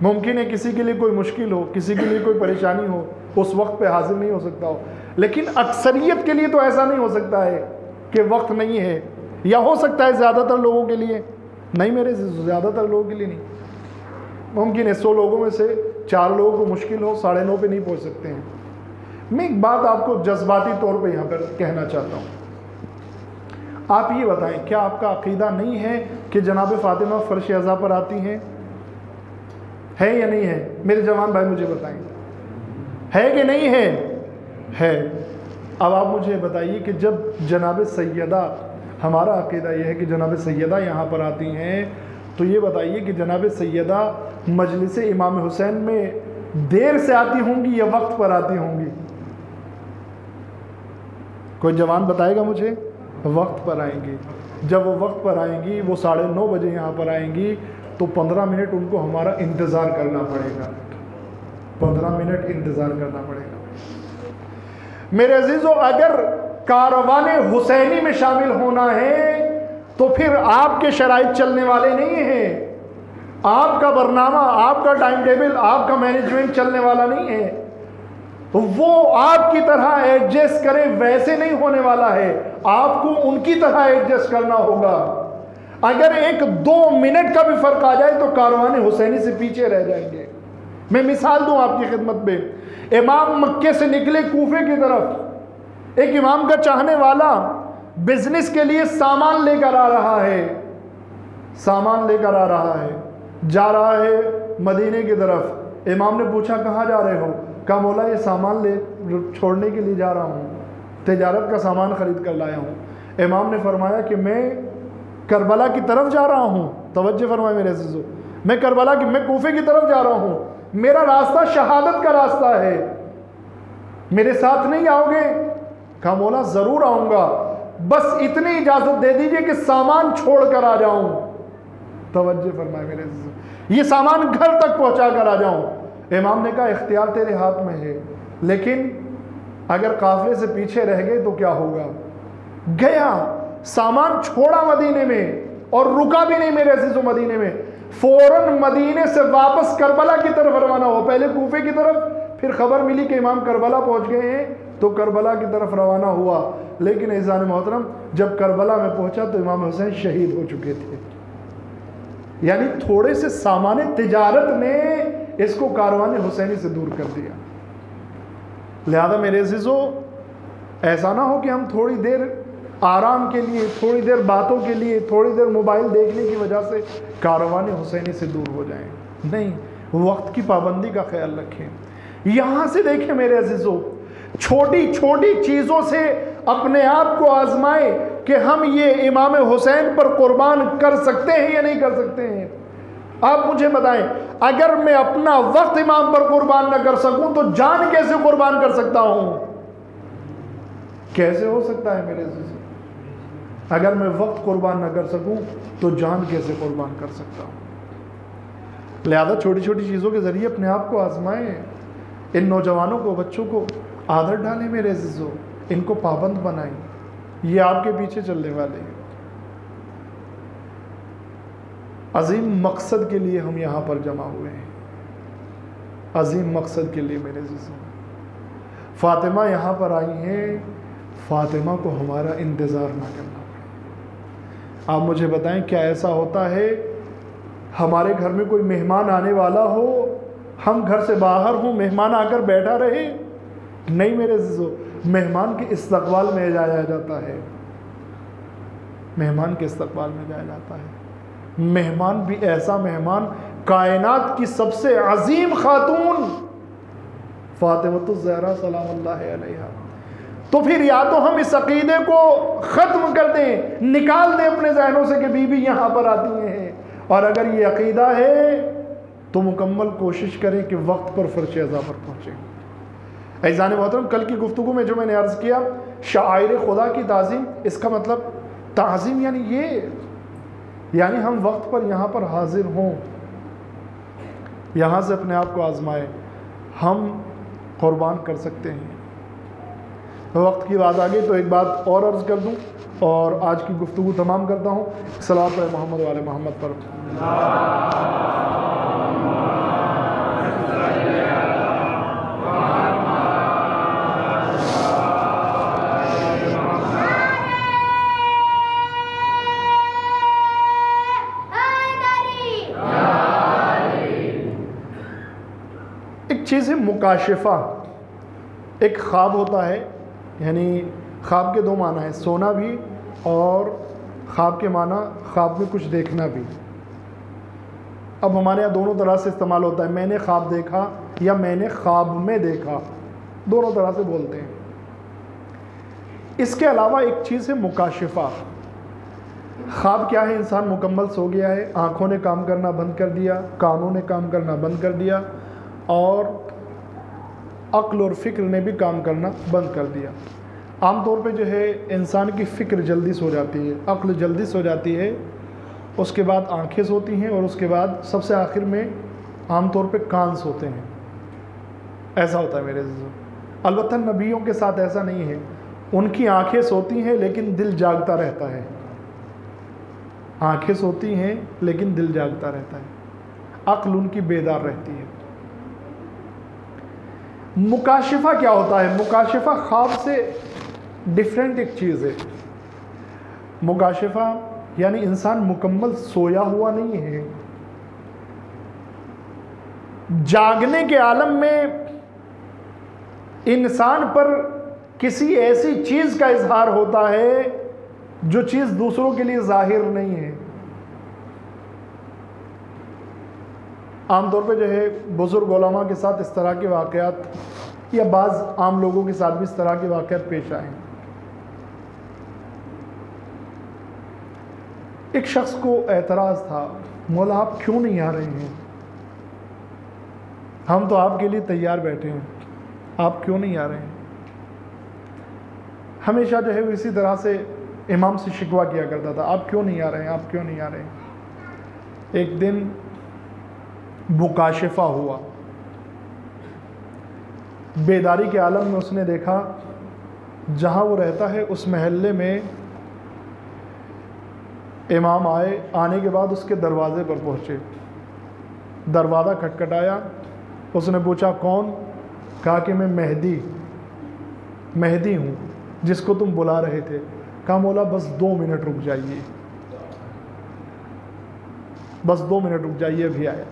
ممکن ہے کسی کے لیے کوئی مشکل ہو، کسی کے لیے کوئی پریشانی ہو، اس وقت پہ حاضر نہیں ہو سکتا ہو، لیکن اکثریت کے لیے تو ایسا نہیں ہو سکتا ہے کہ وقت نہیں ہے. یا ہو سکتا ہے زیادہ تر لوگوں کے لیے، نہیں میرے عزیزو، زیادہ تر لوگوں کے لیے نہیں. ممکن ہے 100 لوگوں میں سے 4 لوگوں کو مشکل ہو، 9:30 پہ نہیں پہنچ سکتے ہیں. میں ایک بات آپ کو جذباتی طور پہ یہاں پر کہنا چاہتا ہوں. آپ یہ بتائیں، کیا آپ کا عقیدہ نہیں ہے کہ جناب فاطمہ فرش اعضاء پر آتی ہیں؟ ہے یا نہیں ہے؟ میرے جوان بھائی مجھے بتائیں، ہے کہ نہیں ہے؟ ہے. اب آپ مجھے بتائیے کہ جب جناب سیدہ، ہمارا عقیدہ یہ ہے کہ جناب سیدہ یہاں پر آتی ہیں، تو یہ بتائیے کہ جناب سیدہ مجلس امام حسین میں دیر سے آتی ہوں گی یا وقت پر آتی ہوں گی؟ کوئی جوان بتائے گا مجھے؟ وقت پر آئیں گی۔ جب وہ وقت پر آئیں گی، وہ 9:30 بجے یہاں پر آئیں گی، تو 15 منٹ ان کو ہمارا انتظار کرنا پڑے گا، 15 منٹ انتظار کرنا پڑے گا۔ میرے عزیزو، اگر کاروان حسینی میں شامل ہونا ہے تو پھر آپ کے شرائط چلنے والے نہیں ہیں، آپ کا برنامہ، آپ کا ٹائم ٹیبل، آپ کا مینجمنٹ چلنے والا نہیں ہے، وہ آپ کی طرح ایڈجسٹ کریں ویسے نہیں ہونے والا ہے، آپ کو ان کی طرح ایڈجسٹ کرنا ہوگا۔ اگر 1-2 منٹ کا بھی فرق آ جائے تو کاروان حسینی سے پیچھے رہ جائیں گے۔ میں مثال دوں آپ کی خدمت میں، امام مکے سے نکلے کوفے کی طرف، ایک امام کا چاہنے والا بزنس کے لیے سامان لے کر آ رہا ہے، سامان لے کر آ رہا ہے، جا رہا ہے مدینے کی طرف۔ امام نے پوچھا کہاں جا رہے ہو؟ کہا مولا یہ سامان لے چھوڑنے کے لیے جا رہا ہوں، تجارت کا سامان خرید کر لایا ہوں۔ امام نے فرمایا کہ میں کربلا کی طرف جا رہا ہوں، توجہ فرمائے میرے عزیزو، میں کوفے کی طرف جا رہا ہوں، میرا راستہ شہادت کا راستہ ہے، میرے ساتھ نہیں آؤ گے؟ کہا مولا ضرور آؤں گا، بس اتنی اجازت دے دیجئے کہ سامان چھوڑ کر آ جاؤں۔ توجہ فرمائے میرے عزیزو، یہ سامان گھر تک پہنچا کر آ جاؤں۔ امام نے کہا اختیار تیرے ہاتھ میں ہے، لیکن اگر قافلے سے پیچھے رہ گئے تو کیا ہوگا؟ گیا، سامان چھوڑا مدینے میں اور رکا بھی نہیں میرے عزیزو مدینے میں، فوراً مدینے سے واپس کربلا کی طرف روانہ ہو، پہلے کوفے کی طرف، پھر خبر ملی کہ امام کربلا پہنچ گئے ہیں تو کربلا کی طرف روانہ ہوا۔ لیکن عزیزان محترم، جب کربلا میں پہنچا تو امام حسین شہید ہو چکے تھے۔ یعنی تھوڑے سے سامان تجارت نے اس کو کاروان حسینی سے دور کر دیا۔ لہذا میرے عزیزو، ایسا نہ ہو کہ ہم تھوڑی دیر آرام کے لیے، تھوڑی دیر باتوں کے لیے، تھوڑی دیر موبائل دیکھنے کی وجہ سے کاروان حسینی سے دور ہو جائیں۔ نہیں، وقت کی پابندی کا خیال رکھیں۔ یہاں سے دیکھیں میرے عزیزو، چھوٹی چھوٹی چیزوں سے اپنے آپ کو آزمائیں کہ ہم یہ امام حسین پر قربان کر سکتے ہیں یا نہیں کر سکتے ہیں۔ آپ مجھے بتائیں، اگر میں اپنا وقت امام پر قربان نہ کر سکوں تو جان کیسے قربان کر سکتا ہوں؟ کیسے ہو سکتا ہے میرے عزیز؟ اگر میں وقت قربان نہ کر سکوں تو جان کیسے قربان کر سکتا ہوں؟ لہذا چھوٹی چھوٹی چیزوں کے ذریعے اپنے آپ کو آزمائیں۔ ان نوجوانوں کو، بچوں کو عادت ڈالیں میرے عزیزو، ان کو پابند بنائیں، یہ آپ کے پیچھے چلنے والے ہیں۔ عظیم مقصد کے لیے ہم یہاں پر جمع ہوئے ہیں، عظیم مقصد کے لیے میرے عزیزو۔ فاطمہ یہاں پر آئی ہیں، فاطمہ کو ہمارا انتظار نہ کرنا پڑے۔ آپ مجھے بتائیں، کیا ایسا ہوتا ہے ہمارے گھر میں کوئی مہمان آنے والا ہو، ہم گھر سے باہر ہوں، مہمان آ کر بیٹھا رہے؟ نہیں میرے عزیزو، مہمان کے استقبال میں جایا جاتا ہے، مہمان کے استقبال میں جایا جاتا ہے۔ مہمان بھی ایسا مہمان، کائنات کی سب سے عظیم خاتون فاطمہ الزہرا سلام اللہ علیہا۔ تو پھر یا تو ہم اس عقیدے کو ختم کر دیں، نکال دیں اپنے ذہنوں سے کہ بی بی یہاں پر آتی ہیں، اور اگر یہ عقیدہ ہے تو مکمل کوشش کریں کہ وقت پر فرش اذاں پر پہنچیں۔ عزیزان محترم، کل کی گفتگو میں جو میں نے عرض کیا، شعائر خدا کی تعظیم، اس کا مطلب تعظیم یعنی یہ، یعنی ہم وقت پر یہاں پر حاضر ہوں، یہاں سے اپنے آپ کو آزمائیں، ہم قربان کر سکتے ہیں۔ وقت کی بات آگئی تو ایک بات اور عرض کر دوں اور آج کی گفتگو تمام کرتا ہوں۔ صلوات محمد و آل محمد پر۔ ایک چیز ہے مکاشفہ، ایک خواب ہوتا ہے، یعنی خواب کے 2 معنی ہیں، سونا بھی اور خواب کے معنی خواب میں کچھ دیکھنا بھی۔ اب ہمارے یہاں دونوں طرح سے استعمال ہوتا ہے، میں نے خواب دیکھا یا میں نے خواب میں دیکھا، دونوں طرح سے بولتے ہیں۔ اس کے علاوہ ایک چیز ہے مکاشفہ۔ خواب کیا ہے؟ انسان مکمل سو گیا ہے، آنکھوں نے کام کرنا بند کر دیا، کانوں نے کام کرنا بند کر دیا، اور عقل اور فکر نے بھی کام کرنا بند کر دیا۔ عام طور پہ جو ہے انسان کی فکر جلدی سو جاتی ہے، عقل جلدی سو جاتی ہے، اس کے بعد آنکھیں سوتی ہیں، اور اس کے بعد سب سے آخر میں عام طور پہ کان سوتے ہیں۔ ایسا ہوتا ہے میرے عزیزوں۔ البتہ نبیوں کے ساتھ ایسا نہیں ہے، ان کی آنکھیں سوتی ہیں لیکن دل جاگتا رہتا ہے۔ آنکھیں سوتی ہیں لیکن دل جاگتا رہتا ہے، عقل ان کی بیدار رہتی ہے۔ مکاشفہ کیا ہوتا ہے؟ مکاشفہ خواب سے ڈیفرنٹ ایک چیز ہے۔ مکاشفہ یعنی انسان مکمل سویا ہوا نہیں ہے، جاگنے کے عالم میں انسان پر کسی ایسی چیز کا اظہار ہوتا ہے جو چیز دوسروں کے لیے ظاہر نہیں ہے۔ عام طور پہ جو ہے بزرگ علماء کے ساتھ اس طرح کے واقعات یا بعض عام لوگوں کے ساتھ بھی اس طرح کے واقعات پیش آئے ہیں۔ ایک شخص کو اعتراض تھا، مولا آپ کیوں نہیں آ رہے ہیں؟ ہم تو آپ کے لیے تیار بیٹھے ہیں، آپ کیوں نہیں آ رہے ہیں؟ ہمیشہ جو ہے وہ اسی طرح سے امام سے شکوہ کیا کرتا تھا، آپ کیوں نہیں آ رہے ہیں، آپ کیوں نہیں آ رہے ہیں؟ ایک دن مکاشفہ ہوا، بیداری کے عالم میں اس نے دیکھا جہاں وہ رہتا ہے اس محلے میں امام آئے، آنے کے بعد اس کے دروازے پر پہنچے، دروازہ کھٹکھٹایا، اس نے پوچھا کون؟ کہا کہ میں مہدی ہوں جس کو تم بلا رہے تھے۔ کہا مولا بس 2 منٹ رک جائیے، بس 2 منٹ رک جائیے، ابھی آیا۔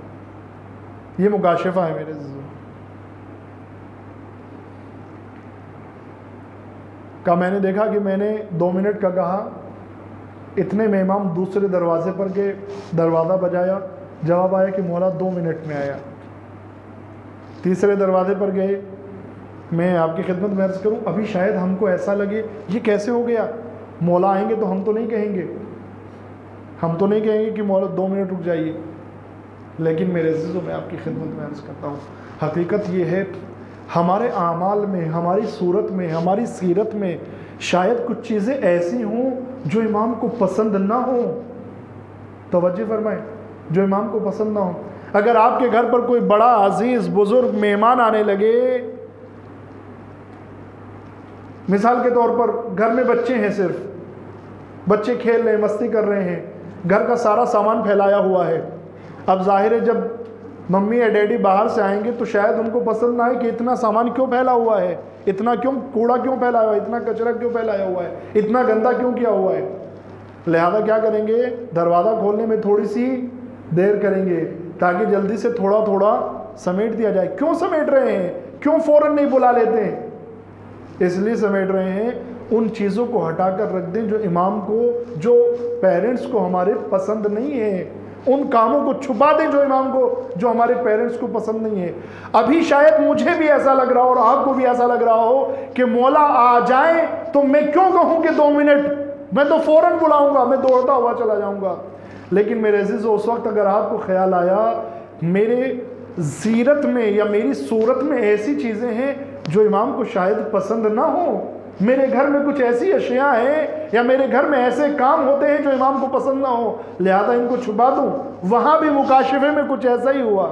یہ مکاشفہ ہے میرے عزیزوں۔ کہا میں نے دیکھا کہ میں نے 2 منٹ کا کہا، اتنے میں امام دوسرے دروازے پر گئے، دروازہ بجایا، جواب آیا کہ مولا 2 منٹ میں آیا۔ تیسرے دروازے پر گئے، میں آپ کی خدمت میں عرض کروں ابھی شاید ہم کو ایسا لگے یہ کیسے ہو گیا، مولا آئیں گے تو ہم تو نہیں کہیں گے، ہم تو نہیں کہیں گے کہ مولا 2 منٹ رک جائیے۔ لیکن میرے عزیزوں میں آپ کی خدمت میں عرض کرتا ہوں، حقیقت یہ ہے ہمارے اعمال میں، ہماری صورت میں، ہماری سیرت میں شاید کچھ چیزیں ایسی ہوں جو امام کو پسند نہ ہوں۔ توجہ فرمائیں، جو امام کو پسند نہ ہوں۔ اگر آپ کے گھر پر کوئی بڑا عزیز بزرگ مہمان آنے لگے، مثال کے طور پر گھر میں بچے ہیں، صرف بچے کھیل رہے ہیں، مستی کر رہے ہیں، گھر کا سارا سامان پھیلایا ہوا ہے۔ اب ظاہر ہے جب ممی یا ڈیڈی باہر سے آئیں گے تو شاید ان کو پسند نہ آئے کہ اتنا سامان کیوں پھیلا ہوا ہے، اتنا کیوں کوڑا کیوں پھیلایا ہوا ہے، اتنا کچرا کیوں پھیلایا ہوا ہے، اتنا گندا کیوں کیا ہوا ہے۔ لہذا کیا کریں گے، دروازہ کھولنے میں تھوڑی سی دیر کریں گے تاکہ جلدی سے تھوڑا تھوڑا سمیٹ دیا جائے۔ کیوں سمیٹ رہے ہیں؟ کیوں فوراً نہیں بلا لیتے ہیں؟ اس لیے سمیٹ رہے ہیں ان چیزوں کو ہٹا کر رکھ دیں جو امام کو، جو پیرنٹس کو ہمارے پسند نہیں ہے، ان کاموں کو چھپا دیں جو امام کو، جو ہمارے پیرنٹس کو پسند نہیں ہے۔ ابھی شاید مجھے بھی ایسا لگ رہا ہو اور آپ کو بھی ایسا لگ رہا ہو کہ مولا آ جائیں تو میں کیوں کہوں کہ 2 منٹ، میں تو فوراً بلاؤں گا، میں دوڑتا ہوا چلا جاؤں گا۔ لیکن میرے عزیزو اس وقت اگر آپ کو خیال آیا میرے سیرت میں یا میری صورت میں ایسی چیزیں ہیں جو امام کو شاید پسند نہ ہوں، میرے گھر میں کچھ ایسی اشیاء ہیں یا میرے گھر میں ایسے کام ہوتے ہیں جو امام کو پسند نہ ہو، لہذا ان کو چھپا دوں۔ وہاں بھی مکاشفے میں کچھ ایسا ہی ہوا،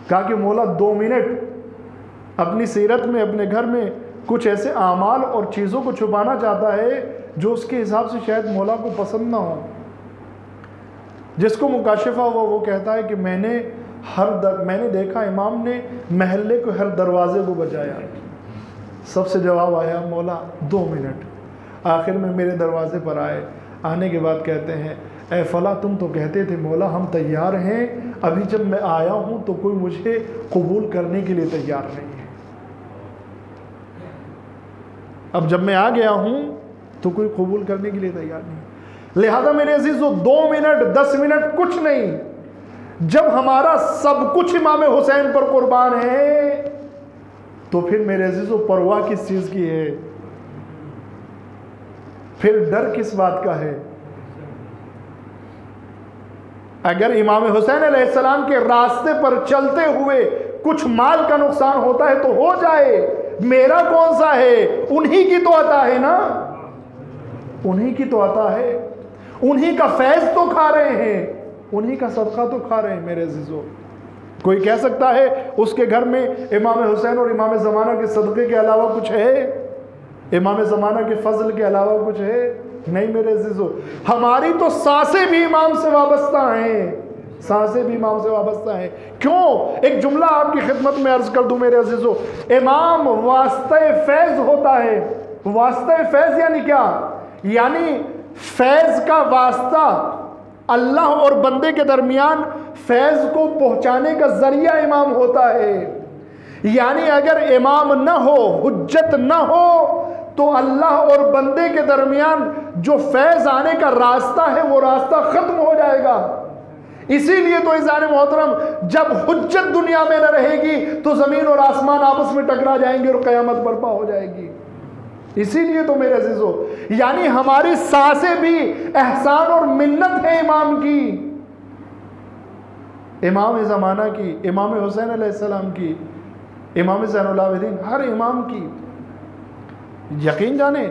کہا کہ مولا 2 منٹ اپنی سیرت میں، اپنے گھر میں کچھ ایسے اعمال اور چیزوں کو چھپانا چاہتا ہے جو اس کے حساب سے شاید مولا کو پسند نہ ہو۔ جس کو مکاشفہ ہوا وہ کہتا ہے کہ میں نے دیکھا امام نے محلے کو ہر دروازے کو بجایا، سب سے جواب آیا مولا 2 منٹ۔ آخر میں میرے دروازے پر آئے، آنے کے بعد کہتے ہیں اے فلاں تم تو کہتے تھے مولا ہم تیار ہیں، ابھی جب میں آیا ہوں تو کوئی مجھے قبول کرنے کے لیے تیار نہیں ہے، اب جب میں آ گیا ہوں تو کوئی قبول کرنے کے لیے تیار نہیں۔ لہذا میرے عزیزو 2 منٹ 10 منٹ کچھ نہیں، جب ہمارا سب کچھ امام حسین پر قربان ہے تو پھر میرے عزیزو پرواہ کس چیز کی ہے، پھر ڈر کس بات کا ہے؟ اگر امام حسین علیہ السلام کے راستے پر چلتے ہوئے کچھ مال کا نقصان ہوتا ہے تو ہو جائے، میرا کون سا ہے؟ انہی کی تو عطا ہے نا، انہی کی تو عطا ہے، انہی کا فیض تو کھا رہے ہیں، انہی کا صدقہ تو کھا رہے ہیں میرے عزیزو۔ کوئی کہہ سکتا ہے اس کے گھر میں امام حسین اور امام زمانہ کے صدقے کے علاوہ کچھ ہے؟ امام زمانہ کے فضل کے علاوہ کچھ ہے؟ نہیں میرے عزیزو، ہماری تو سانسیں بھی امام سے وابستہ ہیں، سانسیں بھی امام سے وابستہ ہیں۔ کیوں؟ ایک جملہ آپ کی خدمت میں عرض کر دوں میرے عزیزو، امام واسطہ فیض ہوتا ہے۔ واسطہ فیض یعنی کیا؟ یعنی فیض کا واسطہ اللہ اور بندے کے درمیان فیض کو پہنچانے کا ذریعہ امام ہوتا ہے۔ یعنی اگر امام نہ ہو، حجت نہ ہو، تو اللہ اور بندے کے درمیان جو فیض آنے کا راستہ ہے وہ راستہ ختم ہو جائے گا۔ اسی لیے تو عزیزان محترم، جب حجت دنیا میں نہ رہے گی تو زمین اور آسمان آپس میں ٹکرا جائیں گے اور قیامت برپا ہو جائے گی۔ اسی لیے تو میرے عزیزو، یعنی ہماری سانسیں بھی احسان اور منت ہے امام کی، امام زمانہ کی، امام حسین علیہ السلام کی، امام زین العابدین، ہر امام کی۔ یقین جانیں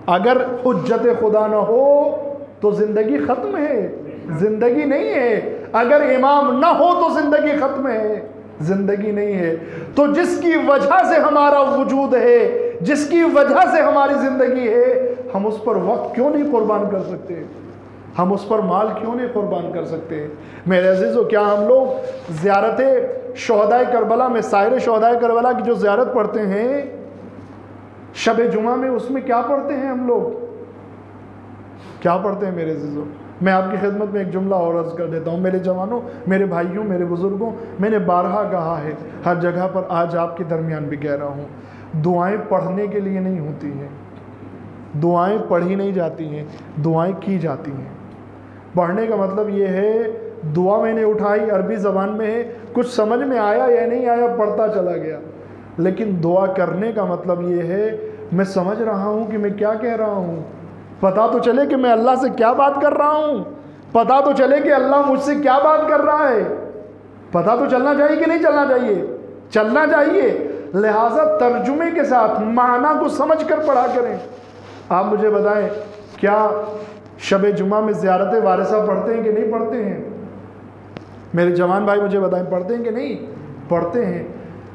اگر حجت خدا نہ ہو تو زندگی ختم ہے، زندگی نہیں ہے۔ اگر امام نہ ہو تو زندگی ختم ہے، زندگی نہیں ہے۔ تو جس کی وجہ سے ہمارا وجود ہے، جس کی وجہ سے ہماری زندگی ہے، ہم اس پر وقت کیوں نہیں قربان کر سکتے؟ ہم اس پر مال کیوں نہیں قربان کر سکتے؟ میرے عزیزو، کیا ہم لوگ زیارت شہدائے کربلا میں، سائر شہدائے کربلا کی جو زیارت پڑھتے ہیں شب جمعہ میں، اس میں کیا پڑھتے ہیں ہم لوگ؟ کیا پڑھتے ہیں میرے عزیزو؟ میں آپ کی خدمت میں ایک جملہ اور عرض کر دیتا ہوں۔ میرے جوانوں، میرے بھائیوں، میرے بزرگوں، میں نے بارہا کہا ہے، ہر جگہ پر آج آپ کے درمیان بھی کہہ رہا ہوں، دعائیں پڑھنے کے لیے نہیں ہوتی ہیں، دعائیں پڑھی نہیں جاتی ہیں، دعائیں کی جاتی ہیں۔ پڑھنے کا مطلب یہ ہے دعا میں نے اٹھائی، عربی زبان میں ہے، کچھ سمجھ میں آیا یا نہیں آیا، پڑھتا چلا گیا۔ لیکن دعا کرنے کا مطلب یہ ہے میں سمجھ رہا ہوں کہ میں کیا کہہ رہا ہوں، پتہ تو چلے کہ میں اللہ سے کیا بات کر رہا ہوں، پتہ تو چلے کہ اللہ مجھ سے کیا بات کر رہا ہے۔ پتہ تو چلنا چاہیے کہ نہیں چلنا چاہیے؟ چلنا چاہیے۔ لہٰذا ترجمے کے ساتھ معنی کو سمجھ کر پڑھا کریں۔ آپ مجھے بتائیں، کیا شب جمعہ میں زیارت وارثہ پڑھتے ہیں کہ نہیں پڑھتے ہیں؟ میرے جوان بھائی مجھے بتائیں، پڑھتے ہیں کہ نہیں؟ پڑھتے ہیں۔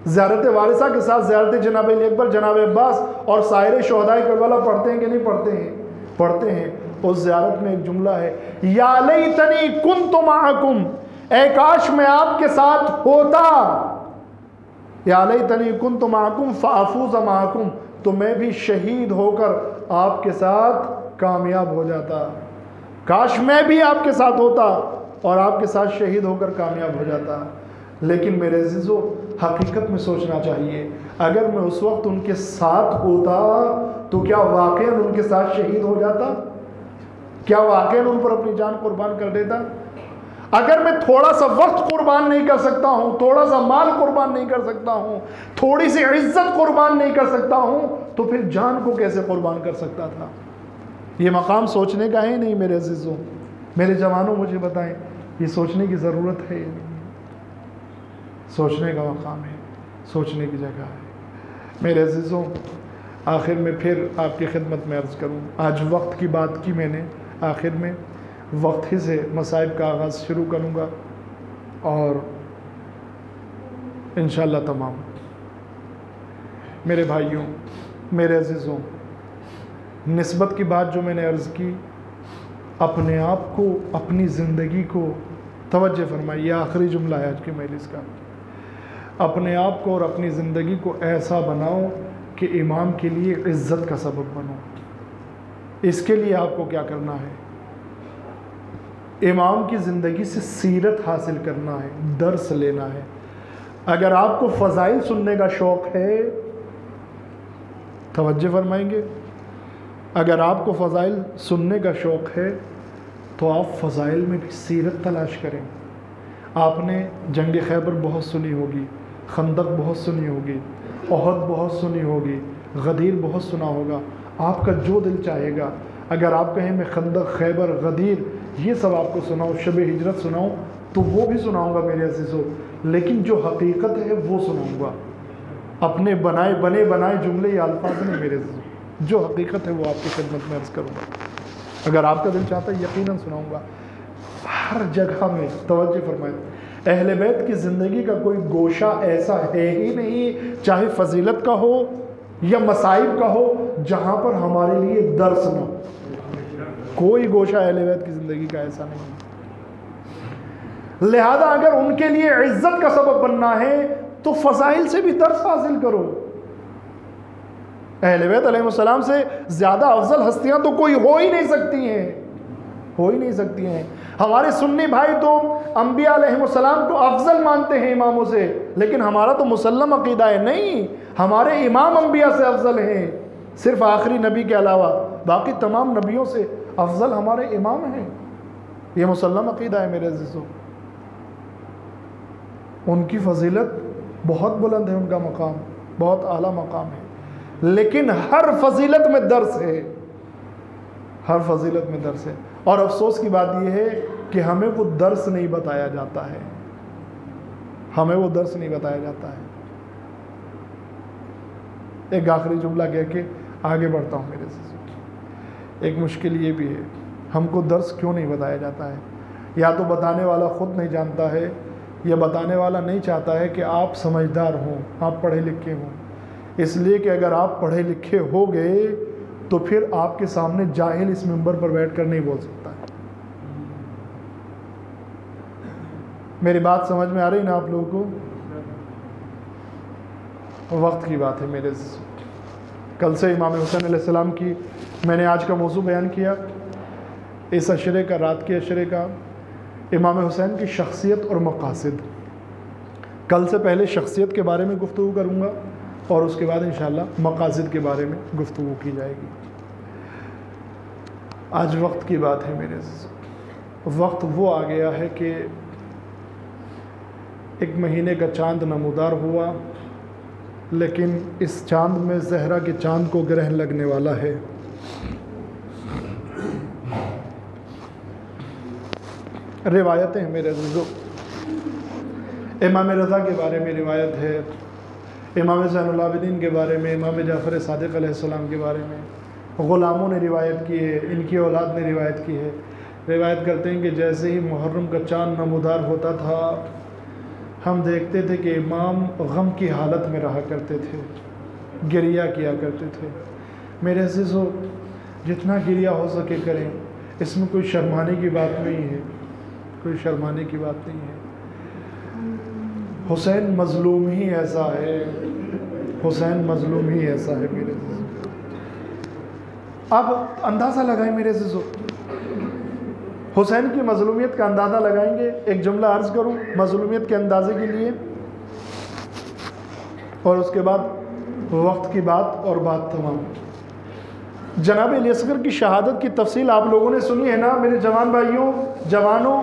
زیارت وارثہ کے ساتھ زیارت جناب علی اکبر، جناب عباس اور سائر شہدائے کربلا پڑھتے ہیں کہ نہیں پڑھتے ہیں؟ پڑھتے ہیں۔ اس زیارت میں ایک جملہ ہے، یا لیتنی کنت معکم، اے کاش میں آپ کے ساتھ ہوتا، یا لیتنی کنت معکم فافوز معکم، تو میں بھی شہید ہو کر آپ کے ساتھ کامیاب ہو جاتا۔ کاش میں بھی آپ کے ساتھ ہوتا اور آپ کے ساتھ شہید ہو کر کامیاب ہو جاتا۔ لیکن میرے عزیزو، حقیقت میں سوچنا چاہیے، اگر میں اس وقت ان کے ساتھ ہوتا تو کیا واقعاً ان کے ساتھ شہید ہو جاتا؟ کیا واقعاً ان پر اپنی جان قربان کر دیتا؟ اگر میں تھوڑا سا وقت قربان نہیں کر سکتا ہوں، تھوڑا سا مال قربان نہیں کر سکتا ہوں، تھوڑی سی عزت قربان نہیں کر سکتا ہوں، تو پھر جان کو کیسے قربان کر سکتا تھا؟ یہ مقام سوچنے کا ہے نہیں میرے عزیزوں؟ میرے جوانوں مجھے بتائیں، یہ سوچنے کی ضرورت ہے یا نہیں؟ سوچنے کا مقام ہے، سوچنے کی جگہ ہے میرے عزیزوں۔ آخر میں پھر آپ کی خدمت میں عرض کروں، آج وقت کی بات کی میں نے، آخر میں وقت ہی سے مصائب کا آغاز شروع کروں گا اور انشاءاللہ تمام۔ میرے بھائیوں، میرے عزیزوں، نسبت کی بات جو میں نے عرض کی، اپنے آپ کو، اپنی زندگی کو، توجہ فرمائیے، یہ آخری جملہ ہے آج کے مجلس کا، اپنے آپ کو اور اپنی زندگی کو ایسا بناؤ کہ امام کے لیے عزت کا سبب بنو۔ اس کے لیے آپ کو کیا کرنا ہے؟ امام کی زندگی سے سیرت حاصل کرنا ہے، درس لینا ہے۔ اگر آپ کو فضائل سننے کا شوق ہے، توجہ فرمائیں گے، اگر آپ کو فضائل سننے کا شوق ہے تو آپ فضائل میں بھی سیرت تلاش کریں۔ آپ نے جنگ خیبر بہت سنی ہوگی، خندق بہت سنی ہوگی، احد بہت سنی ہوگی، غدیر بہت سنا ہوگا۔ آپ کا جو دل چاہے گا، اگر آپ کہیں میں خندق، خیبر، غدیر یہ سب آپ کو سناؤں، شب ہجرت سناؤں، تو وہ بھی سناؤں گا میرے عزیزو۔ لیکن جو حقیقت ہے وہ سناؤں گا. اپنے بنے بنائے جملے یا الفاظ نہیں میرے عزیزوں، جو حقیقت ہے وہ آپ کی خدمت میں عرض کروں گا. اگر آپ کا دل چاہتا ہے یقیناً سناؤں گا. ہر جگہ میں توجہ فرمائیں، اہل بیت کی زندگی کا کوئی گوشہ ایسا ہے ہی نہیں، چاہے فضیلت کا ہو یا مصائب کا ہو، جہاں پر ہمارے لیے درس نہ ہو. کوئی گوشہ اہل بیت کی زندگی کا ایسا نہیں. لہذا اگر ان کے لیے عزت کا سبب بننا ہے تو فضائل سے بھی درس حاصل کرو. اہل بیت علیہ السلام سے زیادہ افضل ہستیاں تو کوئی ہو ہی نہیں سکتی ہیں، ہو ہی نہیں سکتی ہیں. ہمارے سنی بھائی تو انبیاء علیہ السلام کو افضل مانتے ہیں اماموں سے، لیکن ہمارا تو مسلم عقیدہ ہے نہیں، ہمارے امام انبیاء سے افضل ہیں. صرف آخری نبی کے علاوہ باقی تمام نبیوں سے افضل ہمارے امام ہیں. یہ مسلم عقیدہ ہے میرے عزیزوں. ان کی فضیلت بہت بلند ہے، ان کا مقام بہت اعلیٰ مقام ہے، لیکن ہر فضیلت میں درس ہے، ہر فضیلت میں درس ہے. اور افسوس کی بات یہ ہے کہ ہمیں وہ درس نہیں بتایا جاتا ہے، ہمیں وہ درس نہیں بتایا جاتا ہے. ایک آخری جملہ کہہ کے آگے بڑھتا ہوں میرے سے. ایک مشکل یہ بھی ہے، ہم کو درس کیوں نہیں بتایا جاتا ہے؟ یا تو بتانے والا خود نہیں جانتا ہے، یا بتانے والا نہیں چاہتا ہے کہ آپ سمجھدار ہوں، آپ پڑھے لکھے ہوں. اس لیے کہ اگر آپ پڑھے لکھے ہو گئے تو پھر آپ کے سامنے جاہل اس منبر پر بیٹھ کر نہیں بول سکتا ہے. میری بات سمجھ میں آ رہی نا آپ لوگوں کو؟ وقت کی بات ہے میرے. کل سے امام حسین علیہ السلام کی میں نے آج کا موضوع بیان کیا، اس عشرے کا، رات کے عشرے کا، امام حسین کی شخصیت اور مقاصد. کل سے پہلے شخصیت کے بارے میں گفتگو کروں گا اور اس کے بعد انشاءاللہ مقاصد کے بارے میں گفتگو کی جائے گی. آج وقت کی بات ہے میرے. وقت وہ آ گیا ہے کہ ایک مہینے کا چاند نمودار ہوا، لیکن اس چاند میں زہرا کے چاند کو گرہن لگنے والا ہے. روایتیں ہیں میرے عزیزو. امام رضا کے بارے میں روایت ہے، امام زین العابدین کے بارے میں، امام جعفر صادق علیہ السلام کے بارے میں غلاموں نے روایت کی ہے، ان کی اولاد نے روایت کی ہے. روایت کرتے ہیں کہ جیسے ہی محرم کا چاند نمودار ہوتا تھا، ہم دیکھتے تھے کہ امام غم کی حالت میں رہا کرتے تھے، گریہ کیا کرتے تھے. میرے عزیزو، جتنا گریہ ہو سکے کریں، اس میں کوئی شرمانے کی بات نہیں ہے، کوئی شرمانے کی بات نہیں ہے. حسین مظلوم ہی ایسا ہے، حسین مظلوم ہی ایسا ہے میرے عزیزو. اب اندازہ لگائیں میرے عزیزو، حسین کی مظلومیت کا اندازہ لگائیں گے. ایک جملہ عرض کروں مظلومیت کے اندازے کے لیے، اور اس کے بعد وقت کی بات اور بات تمام. جناب علی اصغر کی شہادت کی تفصیل آپ لوگوں نے سنی ہے نا میرے جوان بھائیوں، جوانوں،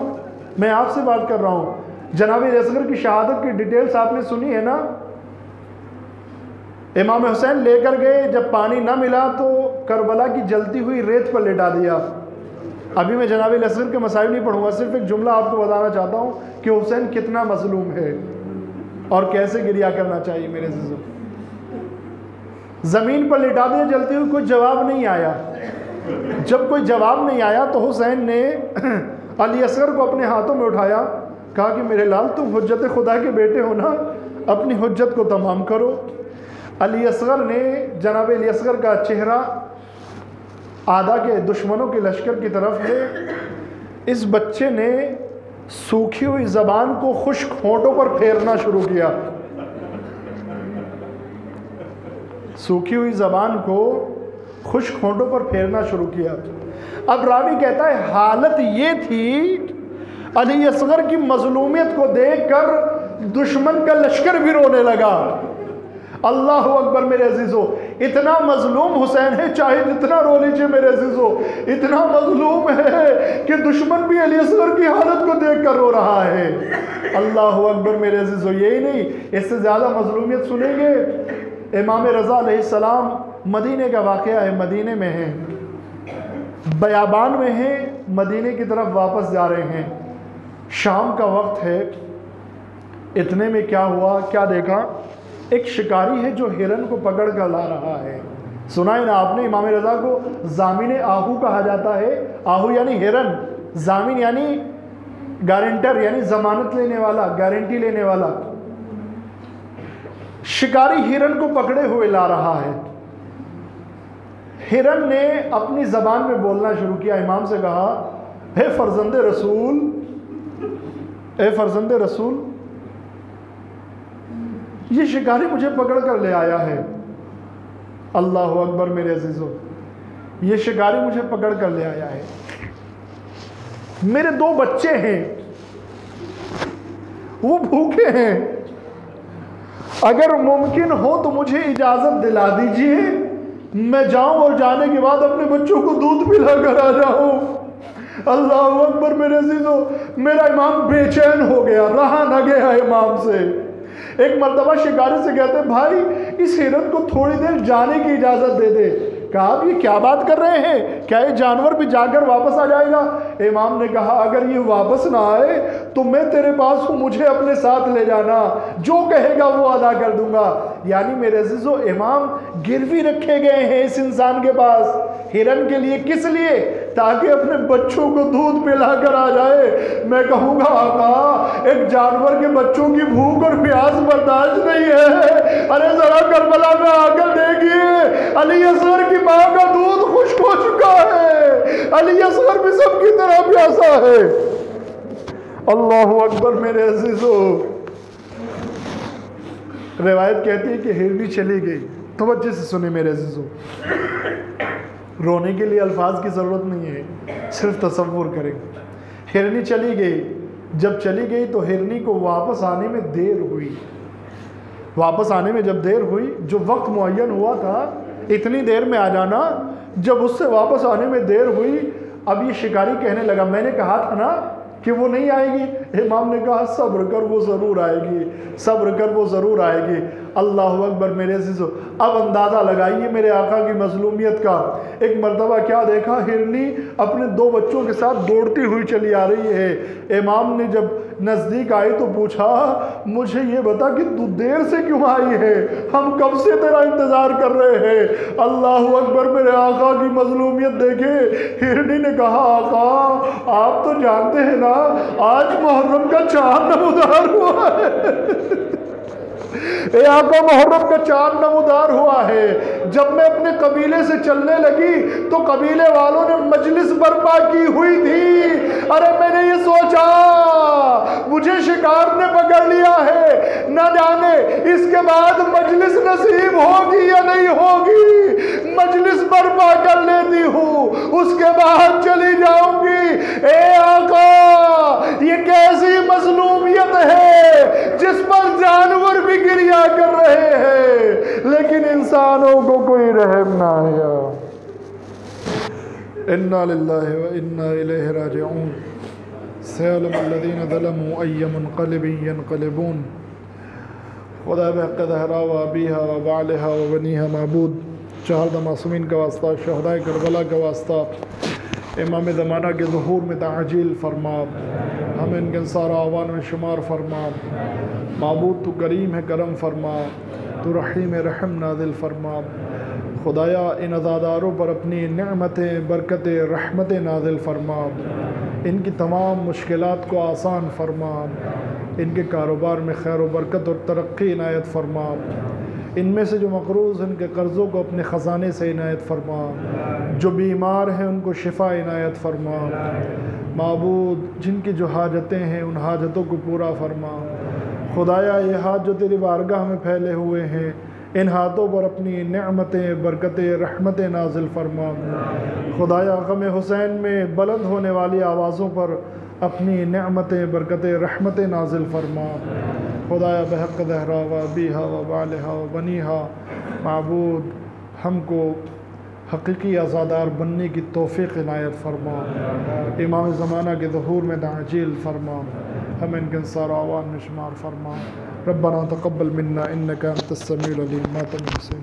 میں آپ سے بات کر رہا ہوں. جناب علی اصغر کی شہادت کی ڈیٹیلز آپ نے سنی ہے نا. امام حسین لے کر گئے، جب پانی نہ ملا تو کربلا کی جلتی ہوئی ریت پر لٹا دیا. ابھی میں جناب علی اصغر کے مسائل نہیں پڑھوں گا، صرف ایک جملہ آپ کو بتانا چاہتا ہوں کہ حسین کتنا مظلوم ہے اور کیسے گریہ کرنا چاہیے میرے عزیزو. زمین پر لٹا دیا جلتی ہوئی، کوئی جواب نہیں آیا. جب کوئی جواب نہیں آیا تو حسین نے علی اصغر کو اپنے ہاتھوں میں اٹھایا، کہا کہ میرے لال تم حجت خدا کے بیٹے ہو نا، اپنی حجت کو تمام کرو. علی اصغر نے، جناب علی اصغر کا چہرہ آدھا کے دشمنوں کے لشکر کی طرف ہے. اس بچے نے سوکھی ہوئی زبان کو خشک ہونٹوں پر پھیرنا شروع کیا، سوکھی ہوئی زبان کو خشک ہونٹوں پر پھیرنا شروع کیا. اب راوی کہتا ہے حالت یہ تھی، علی اصغر کی مظلومیت کو دیکھ کر دشمن کا لشکر بھی رونے لگا. اللہ اکبر میرے عزیزو. اتنا مظلوم حسین ہے، چاہے جتنا رو لیجیے میرے عزیزو، اتنا مظلوم ہے کہ دشمن بھی علی اصغر کی حالت کو دیکھ کر رو رہا ہے. اللہ اکبر میرے عزیزو. یہی نہیں، اس سے زیادہ مظلومیت سنیں گے. امام رضا علیہ السلام، مدینے کا واقعہ ہے، مدینے میں ہیں، بیابان میں ہیں، مدینے کی طرف واپس جا رہے ہیں. شام کا وقت ہے. اتنے میں کیا ہوا، کیا دیکھا؟ ایک شکاری ہے جو ہرن کو پکڑ کر لا رہا ہے۔ سنا ہے نا آپ نے، امام رضا کو ضامن آہو کہا جاتا ہے۔ آہو یعنی ہرن، ضامن یعنی گارنٹر، یعنی ضمانت لینے والا، گارنٹی لینے والا۔ شکاری ہرن کو پکڑے ہوئے لا رہا ہے۔ ہرن نے اپنی زبان میں بولنا شروع کیا، امام سے کہا، اے فرزند رسول، اے فرزند رسول، یہ شکاری مجھے پکڑ کر لے آیا ہے۔ اللہ اکبر میرے عزیزو، یہ شکاری مجھے پکڑ کر لے آیا ہے، میرے 2 بچے ہیں، وہ بھوکے ہیں، اگر ممکن ہو تو مجھے اجازت دلا دیجئے، میں جاؤں اور جانے کے بعد اپنے بچوں کو دودھ پلا کر آ جاؤں۔ اللہ اکبر میرے عزیزو، میرا امام بے چین ہو گیا، رہا نہ گیا امام سے۔ ایک مرتبہ شکاری سے کہتے ہیں، بھائی اس ہرن کو تھوڑی دیر جانے کی اجازت دے دے۔ کہا، آپ یہ کیا بات کر رہے ہیں؟ کیا یہ جانور بھی جا کر واپس آ جائے گا؟ امام نے کہا، اگر یہ واپس نہ آئے تو میں تیرے پاس ہوں، مجھے اپنے ساتھ لے جانا، جو کہے گا وہ ادا کر دوں گا۔ یعنی میرے عزیزو، امام گروی رکھے گئے ہیں اس انسان کے پاس ہرن کے لیے، کس لیے؟ تاکہ اپنے بچوں کو دودھ پلا کر آ جائے۔ میں کہوں گا، آقا ایک جانور کے بچوں کی بھوک اور پیاس برداشت نہیں ہے، ارے ذرا کربلا میں آ کر دیکھیے، علی اصغر کی ماں کا دودھ خشک ہو چکا ہے، علی اصغر بھی سب کی طرح پیاسا ہے۔ اللہ اکبر میرے عزیزو، روایت کہتی ہے کہ ہرنی چلی گئی۔ توجہ سے سنیں میرے عزیزو، رونے کے لیے الفاظ کی ضرورت نہیں ہے، صرف تصور کریں۔ ہرنی چلی گئی، جب چلی گئی تو ہرنی کو واپس آنے میں دیر ہوئی۔ واپس آنے میں جب دیر ہوئی، جو وقت معین ہوا تھا اتنی دیر میں آ جانا، جب اس سے واپس آنے میں دیر ہوئی، اب یہ شکاری کہنے لگا، میں نے کہا تھا نا کہ وہ نہیں آئے گی۔ امام نے کہا، صبر کر، وہ ضرور آئے گی، صبر کر، وہ ضرور آئے گی۔ اللہ اکبر میرے عزیزو، اب اندازہ لگائیے میرے آقا کی مظلومیت کا۔ ایک مرتبہ کیا دیکھا، ہرنی اپنے 2 بچوں کے ساتھ دوڑتی ہوئی چلی آ رہی ہے۔ امام نے جب نزدیک آئی تو پوچھا، مجھے یہ بتا کہ تو دیر سے کیوں آئی ہے، ہم کب سے تیرا انتظار کر رہے ہیں۔ اللہ اکبر میرے آقا کی مظلومیت دیکھے۔ ہرنی نے کہا، آقا آپ تو جانتے ہیں نا، آج محرم کا چاند نمودار ہوا ہے، اے آقا محرم کا چاند نمودار ہوا ہے۔ جب میں اپنے قبیلے سے چلنے لگی تو قبیلے والوں نے مجلس برپا کی ہوئی تھی، ارے میں نے یہ سوچا مجھے شکار نے پکڑ لیا ہے، نہ جانے اس کے بعد مجلس نصیب ہوگی یا نہیں ہوگی، مجلس برپا کر لیتی ہوں، اس کے بعد چلی جاؤں گی۔ اے آقا یہ کیسی مظلومیت ہے جس پر جانور بھی گریا کر رہے ہیں لیکن انسانوں کو کوئی رحم نہ آیا۔ انا للہ و انا الیہ راجعون۔ سیعلم الذین ظلموا ای منقلب ینقلبون۔ خدا بحق زہرا و ابیہا و بعلہا و بنیہا معبود، 4 معصومین کا واسطہ، شہدائے کربلا کا واسطہ، امام زمانہ کے ظہور میں تعجیل فرما، ہمیں ان کے انصار آوان میں شمار فرما۔ معبود تو کریم ہے، کرم فرما، تو رحیم رحم نازل فرما۔ خدایا ان عزاداروں پر اپنی نعمتیں، برکتیں، رحمتیں نازل فرما، ان کی تمام مشکلات کو آسان فرما، ان کے کاروبار میں خیر و برکت اور ترقی عنایت فرما، ان میں سے جو مقروض ان کے قرضوں کو اپنے خزانے سے عنایت فرما، جو بیمار ہیں ان کو شفا عنایت فرما۔ معبود جن کی جو حاجتیں ہیں ان حاجتوں کو پورا فرما۔ خدایا یہ ہاتھ جو تیری بارگاہ میں پھیلے ہوئے ہیں، ان ہاتھوں پر اپنی نعمتیں، برکتیں، رحمتیں نازل فرما۔ خدایا غم حسین میں بلند ہونے والی آوازوں پر اپنی نعمتیں، برکتیں، رحمتیں نازل فرما۔ خدایا بحق زہرا و ابیہا و بعلہا و بنیہا، معبود ہم کو حقیقی عزادار بننے کی توفیق عنایت فرما، امام زمانہ کے ظہور میں تعجیل فرما، ہمیں ان کے انصار آوان میں شمار فرما۔ ربنا تقبل منا انک انت السمیع العلیم۔ ماتم حسین۔